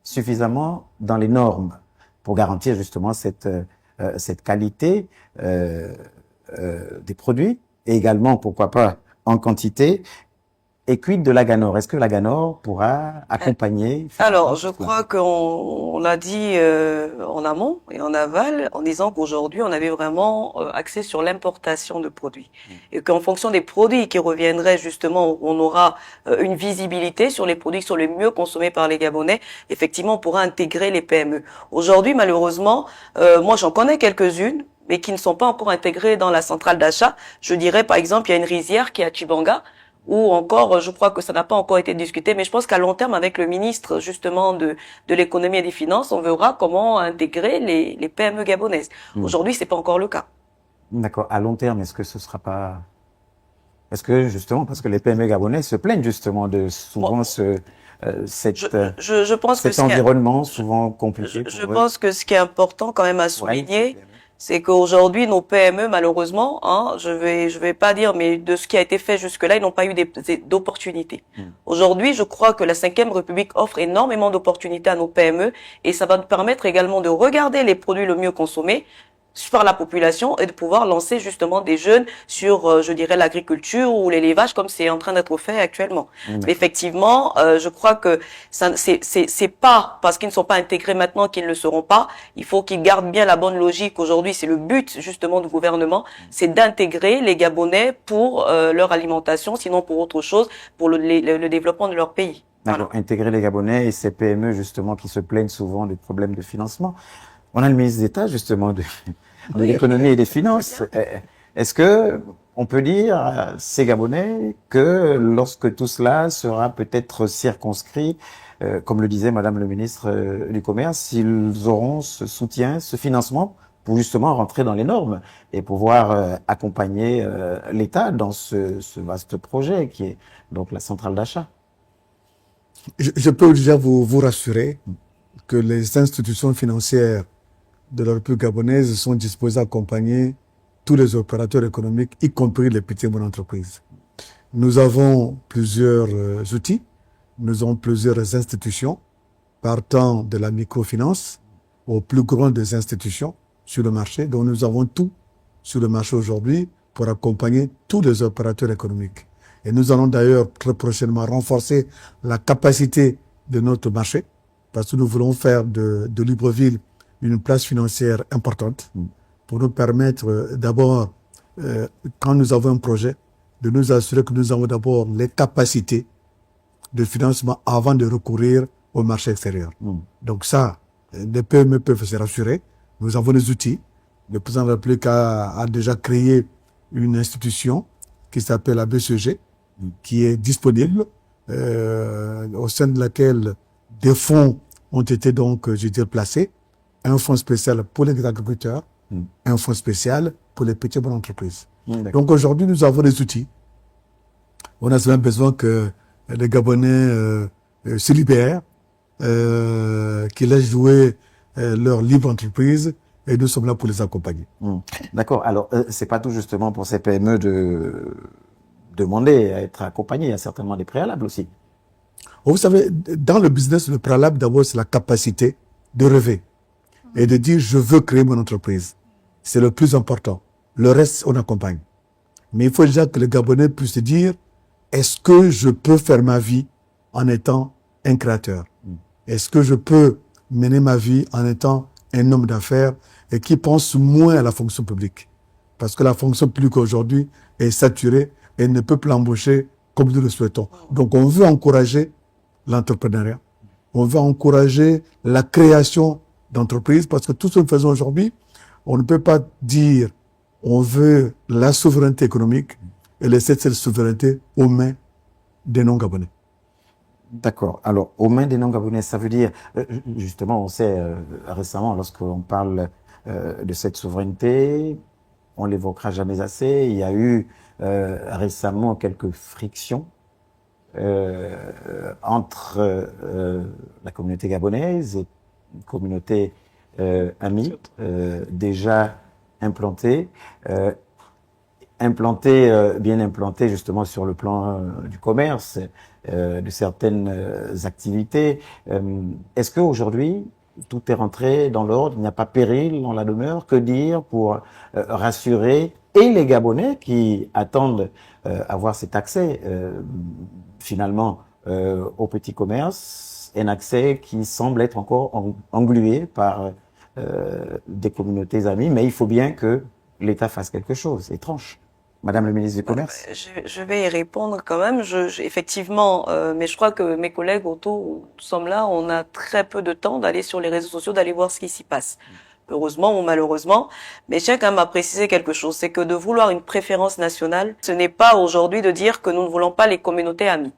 suffisamment dans les normes pour garantir justement cette qualité des produits et également, pourquoi pas, en quantité? Et quid de l'Aganor? Est-ce que l'Aganor pourra accompagner? Alors, je crois qu'on l'a dit en amont et en aval, en disant qu'aujourd'hui, on avait vraiment axé sur l'importation de produits. Et qu'en fonction des produits qui reviendraient justement, on aura une visibilité sur les produits qui sont les mieux consommés par les Gabonais, effectivement, on pourra intégrer les PME. Aujourd'hui, malheureusement, moi j'en connais quelques-unes, mais qui ne sont pas encore intégrées dans la centrale d'achat. Je dirais, par exemple, il y a une rizière qui est à Chibanga, ou encore, je crois que ça n'a pas encore été discuté, mais je pense qu'à long terme, avec le ministre justement de l'économie et des finances, on verra comment intégrer les PME gabonaises. Aujourd'hui, c'est pas encore le cas. D'accord. À long terme, est-ce que ce sera pas... Est-ce que justement, parce que les PME gabonaises se plaignent justement de souvent je pense cet environnement souvent compliqué. Je pense que ce qui est important quand même à souligner, c'est qu'aujourd'hui, nos PME, malheureusement, hein, je vais pas dire, mais de ce qui a été fait jusque-là, ils n'ont pas eu d'opportunités. Aujourd'hui, je crois que la 5e République offre énormément d'opportunités à nos PME et ça va nous permettre également de regarder les produits le mieux consommés par la population et de pouvoir lancer justement des jeunes sur, je dirais, l'agriculture ou l'élevage comme c'est en train d'être fait actuellement. Mais effectivement, je crois que ça, c'est pas parce qu'ils ne sont pas intégrés maintenant qu'ils ne le seront pas. Il faut qu'ils gardent bien la bonne logique. Aujourd'hui, c'est le but justement du gouvernement, c'est d'intégrer les Gabonais pour leur alimentation, sinon pour autre chose, pour le développement de leur pays. Voilà. Intégrer les Gabonais et ces PME justement qui se plaignent souvent des problèmes de financement. On a le ministre d'État justement de l'économie et des finances. Est-ce que on peut dire à ces Gabonais que lorsque tout cela sera peut-être circonscrit, comme le disait Madame le ministre du Commerce, ils auront ce soutien, ce financement pour justement rentrer dans les normes et pouvoir accompagner l'État dans ce vaste projet qui est donc la centrale d'achat? Je peux déjà vous rassurer que les institutions financières de la République gabonaise sont disposées à accompagner tous les opérateurs économiques, y compris les petites et moyennes entreprises. Nous avons plusieurs outils, nous avons plusieurs institutions, partant de la microfinance aux plus grandes des institutions sur le marché. Donc nous avons tout sur le marché aujourd'hui pour accompagner tous les opérateurs économiques. Et nous allons d'ailleurs très prochainement renforcer la capacité de notre marché, parce que nous voulons faire de Libreville une place financière importante pour nous permettre d'abord, quand nous avons un projet, de nous assurer que nous avons d'abord les capacités de financement avant de recourir au marché extérieur. Donc ça, les PME peuvent se rassurer. Nous avons des outils. Le président de la République a déjà créé une institution qui s'appelle la BCG, qui est disponible, au sein de laquelle des fonds ont été donc, je dirais, placés. Un fonds spécial pour les agriculteurs, un fonds spécial pour les petites et bonnes entreprises. Donc aujourd'hui, nous avons des outils. On a seulement besoin que les Gabonais se libèrent, qu'ils laissent jouer leur libre entreprise, et nous sommes là pour les accompagner. D'accord. Alors, c'est pas tout justement pour ces PME de demander à être accompagnés. Il y a certainement des préalables aussi. Vous savez, dans le business, le préalable, d'abord, c'est la capacité de rêver et de dire, je veux créer mon entreprise. C'est le plus important. Le reste, on accompagne. Mais il faut déjà que le Gabonais puisse se dire, est-ce que je peux faire ma vie en étant un créateur? Est-ce que je peux mener ma vie en étant un homme d'affaires et qui pense moins à la fonction publique? Parce que la fonction publique aujourd'hui est saturée et ne peut plus l'embaucher comme nous le souhaitons. Donc on veut encourager l'entrepreneuriat. On veut encourager la création d'entreprises parce que tout ce que nous faisons aujourd'hui, on ne peut pas dire on veut la souveraineté économique et laisser cette souveraineté aux mains des non-Gabonais. D'accord. Alors, aux mains des non-Gabonais, ça veut dire, justement, on sait récemment, lorsqu'on parle de cette souveraineté, on l'évoquera jamais assez, il y a eu récemment quelques frictions entre la communauté gabonaise et une communauté amie déjà implantée, bien implantée justement sur le plan du commerce, de certaines activités. Est-ce qu'aujourd'hui, tout est rentré dans l'ordre, il n'y a pas péril dans la demeure? Que dire pour rassurer et les Gabonais qui attendent avoir cet accès finalement au petit commerce, un accès qui semble être encore englué par des communautés amies, mais il faut bien que l'État fasse quelque chose et tranche. Madame le ministre du Commerce. Je vais y répondre quand même. Effectivement, mais je crois que mes collègues autour, nous sommes là, on a très peu de temps d'aller sur les réseaux sociaux, d'aller voir ce qui s'y passe. Heureusement ou malheureusement. Mais je tiens quand même à préciser quelque chose, c'est que de vouloir une préférence nationale, ce n'est pas aujourd'hui de dire que nous ne voulons pas les communautés amies.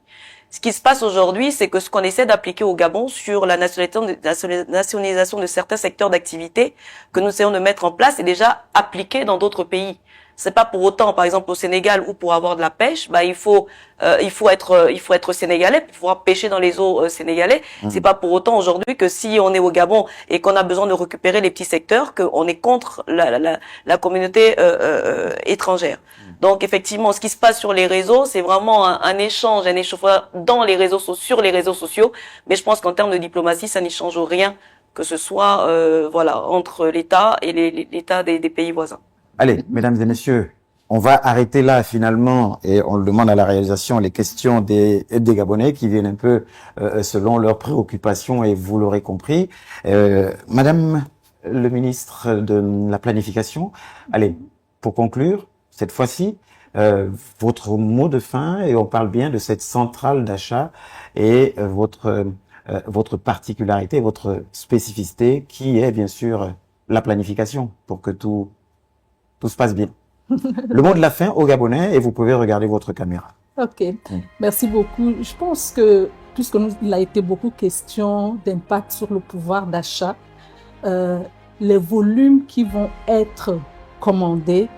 Ce qui se passe aujourd'hui, c'est que ce qu'on essaie d'appliquer au Gabon sur la nationalisation de certains secteurs d'activité que nous essayons de mettre en place est déjà appliqué dans d'autres pays. C'est pas pour autant, par exemple au Sénégal, où pour avoir de la pêche, il faut être sénégalais pour pouvoir pêcher dans les eaux sénégalais. C'est pas pour autant aujourd'hui que si on est au Gabon et qu'on a besoin de récupérer les petits secteurs, qu'on est contre la communauté étrangère. Donc effectivement, ce qui se passe sur les réseaux, c'est vraiment un échange, un échauffement dans les réseaux sociaux, sur les réseaux sociaux. Mais je pense qu'en termes de diplomatie, ça n'y change rien, que ce soit entre l'État et l'État des pays voisins. Allez, mesdames et messieurs, on va arrêter là finalement et on le demande à la réalisation les questions des Gabonais qui viennent un peu selon leurs préoccupations et vous l'aurez compris. Madame le ministre de la Planification, allez, pour conclure, cette fois-ci, votre mot de fin et on parle bien de cette centrale d'achat et votre particularité, votre spécificité qui est bien sûr la planification pour que tout se passe bien. Le mot de la fin au Gabonais et vous pouvez regarder votre caméra. Ok, merci beaucoup. Je pense que, puisque il a été beaucoup question d'impact sur le pouvoir d'achat, les volumes qui vont être commandés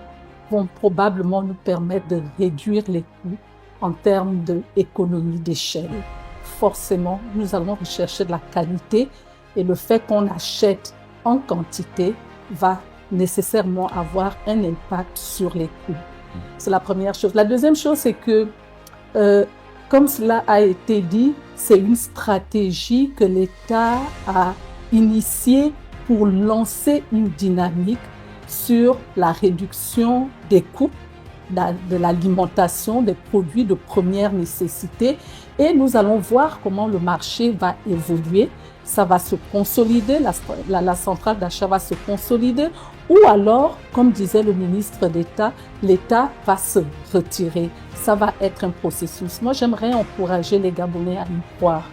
vont probablement nous permettre de réduire les coûts en termes d'économie d'échelle. Forcément, nous allons rechercher de la qualité et le fait qu'on achète en quantité va nécessairement avoir un impact sur les coûts. C'est la première chose. La deuxième chose, c'est que, comme cela a été dit, c'est une stratégie que l'État a initiée pour lancer une dynamique sur la réduction des coûts de l'alimentation, des produits de première nécessité. Et nous allons voir comment le marché va évoluer. Ça va se consolider, la centrale d'achat va se consolider, ou alors, comme disait le ministre d'État, l'État va se retirer. Ça va être un processus. Moi, j'aimerais encourager les Gabonais à y croire.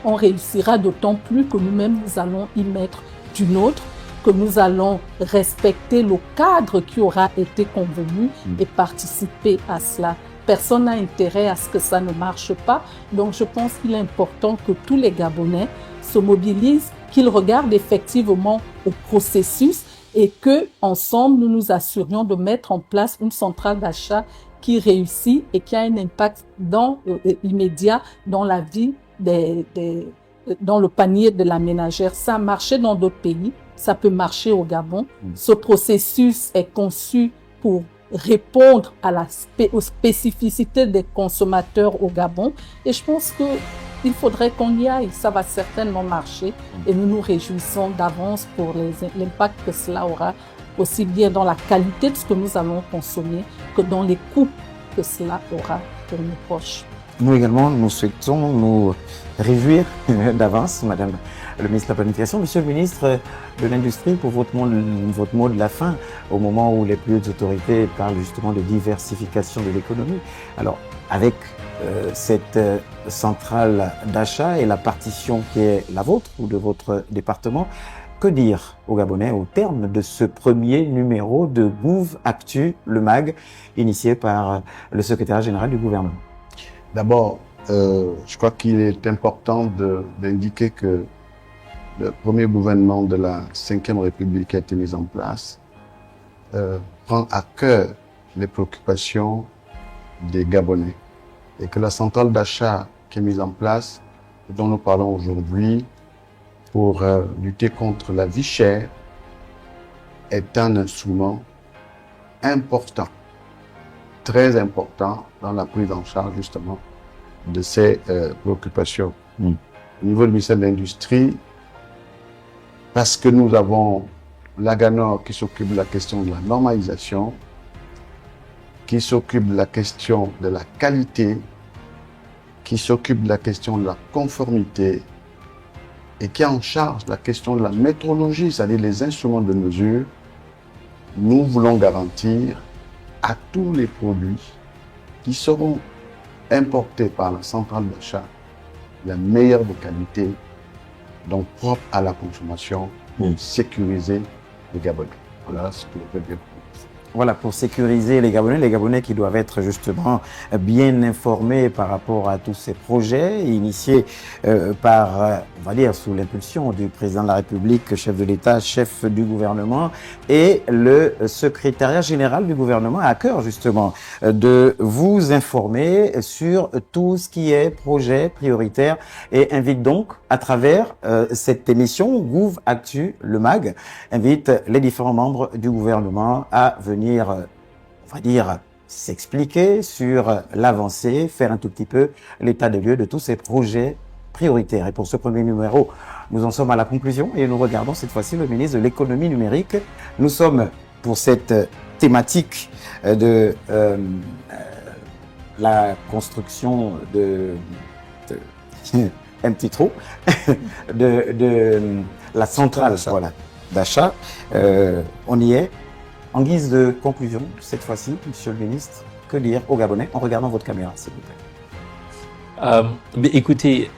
On réussira d'autant plus que nous-mêmes, nous allons y mettre du nôtre, que nous allons respecter le cadre qui aura été convenu et participer à cela. Personne n'a intérêt à ce que ça ne marche pas. Donc, je pense qu'il est important que tous les Gabonais se mobilisent, qu'ils regardent effectivement au processus et que ensemble nous nous assurions de mettre en place une centrale d'achat qui réussit et qui a un impact immédiat dans la vie dans le panier de la ménagère. Ça a marché dans d'autres pays, ça peut marcher au Gabon. Ce processus est conçu pour répondre aux spécificités des consommateurs au Gabon. Et je pense qu'il faudrait qu'on y aille. Ça va certainement marcher. Et nous nous réjouissons d'avance pour l'impact que cela aura, aussi bien dans la qualité de ce que nous allons consommer que dans les coûts que cela aura pour nos poches. Nous également, nous souhaitons nous réjouir d'avance, Madame le ministre de la Planification. Monsieur le ministre de l'Industrie, pour votre mot de la fin, au moment où les plus hautes autorités parlent justement de diversification de l'économie. Alors, avec cette centrale d'achat et la partition qui est la vôtre ou de votre département, que dire aux Gabonais au terme de ce premier numéro de Gouv Actu, le MAG, initié par le secrétaire général du gouvernement? D'abord, je crois qu'il est important d'indiquer que le premier gouvernement de la Ve République qui a été mis en place prend à cœur les préoccupations des Gabonais et que la centrale d'achat qui est mise en place, dont nous parlons aujourd'hui, pour lutter contre la vie chère, est un instrument important, très important dans la prise en charge justement de ces préoccupations. Au niveau du ministère de l'Industrie, parce que nous avons l'AGANOR qui s'occupe de la question de la normalisation, qui s'occupe de la question de la qualité, qui s'occupe de la question de la conformité et qui est en charge de la question de la métrologie, c'est-à-dire les instruments de mesure, nous voulons garantir à tous les produits qui seront importés par la centrale d'achat la meilleure des qualités, donc propre à la consommation, pour sécuriser les Gabonais. Voilà ce que je peux dire. Voilà, pour sécuriser les Gabonais qui doivent être justement bien informés par rapport à tous ces projets initiés par, on va dire, sous l'impulsion du président de la République, chef de l'État, chef du gouvernement, et le secrétariat général du gouvernement a à cœur justement de vous informer sur tout ce qui est projet prioritaire et invite donc à travers cette émission Gouv Actu, le MAG, invite les différents membres du gouvernement à venir, on va dire, s'expliquer sur l'avancée, faire un tout petit peu l'état des lieux de tous ces projets prioritaires. Et pour ce premier numéro, nous en sommes à la conclusion et nous regardons cette fois-ci le ministre de l'économie numérique. Nous sommes pour cette thématique de la construction un petit trou de la centrale d'achat. On y est. En guise de conclusion, cette fois-ci, Monsieur le ministre, que dire aux Gabonais en regardant votre caméra, s'il vous plaît? Mais écoutez,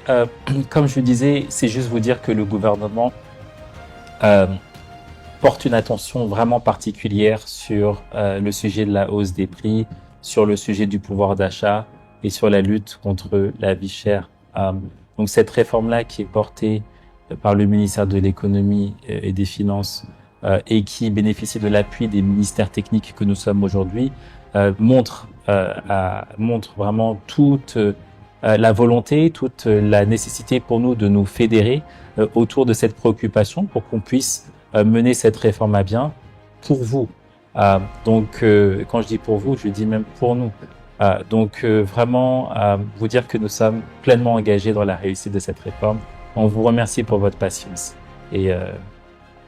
comme je disais, c'est juste vous dire que le gouvernement porte une attention vraiment particulière sur le sujet de la hausse des prix, sur le sujet du pouvoir d'achat et sur la lutte contre la vie chère. Donc cette réforme-là qui est portée par le ministère de l'économie et des finances et qui bénéficie de l'appui des ministères techniques que nous sommes aujourd'hui, montre vraiment toute la volonté, toute la nécessité pour nous de nous fédérer autour de cette préoccupation pour qu'on puisse mener cette réforme à bien pour vous. Donc, quand je dis pour vous, je dis même pour nous. Donc, vraiment, vous dire que nous sommes pleinement engagés dans la réussite de cette réforme. On vous remercie pour votre patience et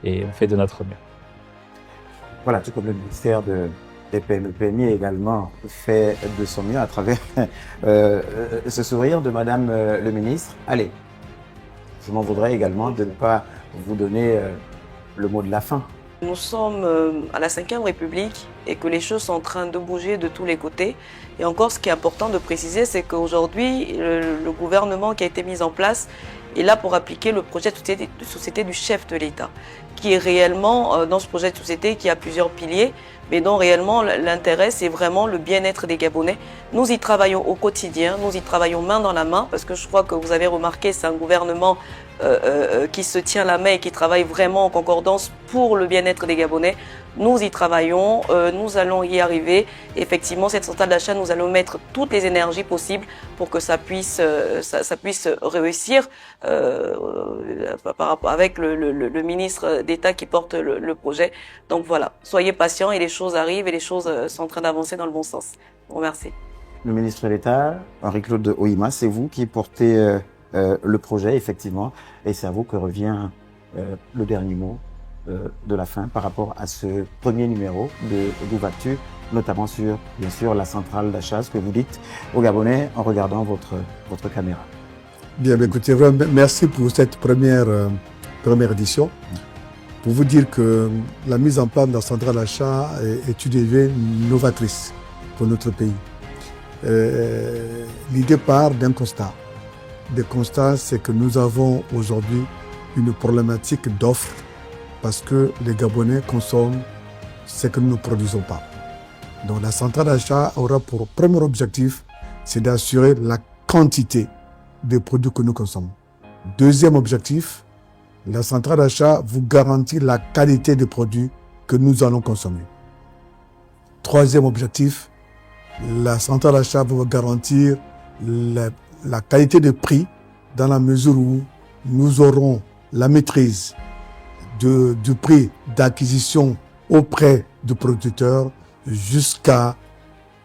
on fait de notre mieux. Voilà, tout comme le ministère de des PME également fait de son mieux à travers ce sourire de Madame le ministre. Allez, je m'en voudrais également de ne pas vous donner le mot de la fin. Nous sommes à la 5e République et que les choses sont en train de bouger de tous les côtés. Et encore, ce qui est important de préciser, c'est qu'aujourd'hui, le gouvernement qui a été mis en place est là pour appliquer le projet de société du chef de l'État, qui est réellement, dans ce projet de société, qui a plusieurs piliers, mais dont réellement l'intérêt, c'est vraiment le bien-être des Gabonais. Nous y travaillons au quotidien, nous y travaillons main dans la main, parce que je crois que vous avez remarqué, c'est un gouvernement qui se tient la main et qui travaille vraiment en concordance pour le bien-être des Gabonais. Nous y travaillons, nous allons y arriver. Effectivement, cette centrale d'achat, nous allons mettre toutes les énergies possibles pour que ça puisse réussir avec le ministre d'État qui porte le projet. Donc voilà, soyez patients et les choses arrivent et les choses sont en train d'avancer dans le bon sens. Je vous remercie. Le ministre d'État, Henri-Claude Ohima, c'est vous qui portez le projet, effectivement, et c'est à vous que revient le dernier mot de la fin par rapport à ce premier numéro de Gouvactu, notamment sur, bien sûr, la centrale d'achat, ce que vous dites aux Gabonais en regardant votre caméra. Bien, écoutez, vraiment, merci pour cette première édition. Pour vous dire que la mise en place de la centrale d'achat est une idée novatrice pour notre pays. L'idée part d'un constat. Le constat, c'est que nous avons aujourd'hui une problématique d'offre parce que les Gabonais consomment ce que nous ne produisons pas. Donc la centrale d'achat aura pour premier objectif, c'est d'assurer la quantité des produits que nous consommons. Deuxième objectif, la centrale d'achat vous garantit la qualité des produits que nous allons consommer. Troisième objectif, la centrale d'achat va vous garantir la qualité de prix dans la mesure où nous aurons la maîtrise du prix d'acquisition auprès du producteur jusqu'à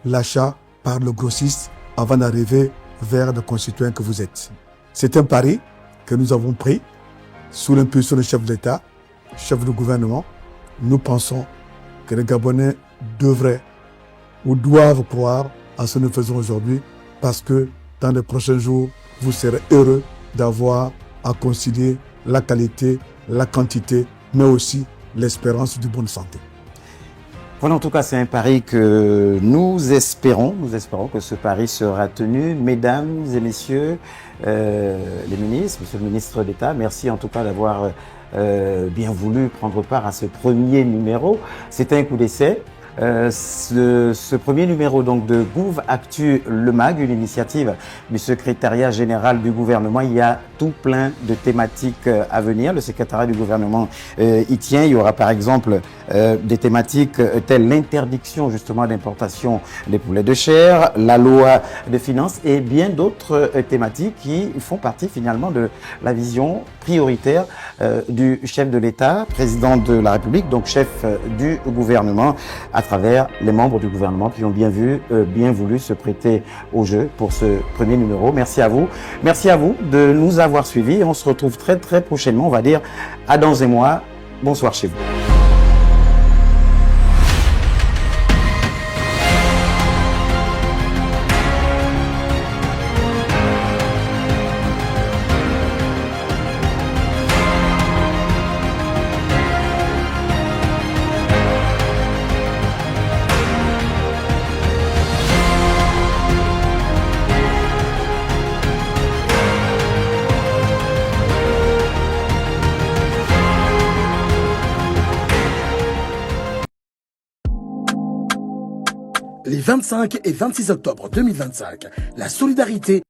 l'achat par le grossiste avant d'arriver vers le concitoyen que vous êtes. C'est un pari que nous avons pris sous l'impulsion du chef de l'État, chef du gouvernement. Nous pensons que les Gabonais devraient ou doivent croire à ce que nous faisons aujourd'hui parce que dans les prochains jours, vous serez heureux d'avoir à concilier la qualité, la quantité, mais aussi l'espérance d'une bonne santé. Voilà, en tout cas, c'est un pari que nous espérons que ce pari sera tenu. Mesdames et messieurs, les ministres, monsieur le ministre d'État, merci en tout cas d'avoir bien voulu prendre part à ce premier numéro. C'était un coup d'essai. Ce premier numéro donc de Gouvactu Le Mag, une initiative du secrétariat général du gouvernement. Il y a tout plein de thématiques à venir. Le secrétariat du gouvernement y tient. Il y aura par exemple des thématiques telles l'interdiction justement d'importation des poulets de chair, la loi de finances et bien d'autres thématiques qui font partie finalement de la vision prioritaire du chef de l'État, président de la République, donc chef du gouvernement, à travers les membres du gouvernement qui ont bien voulu se prêter au jeu pour ce premier numéro. Merci à vous. Merci à vous de nous avoir suivis. On se retrouve très très prochainement, on va dire à dans un mois. Bonsoir chez vous. Les 25 et 26 octobre 2025, la solidarité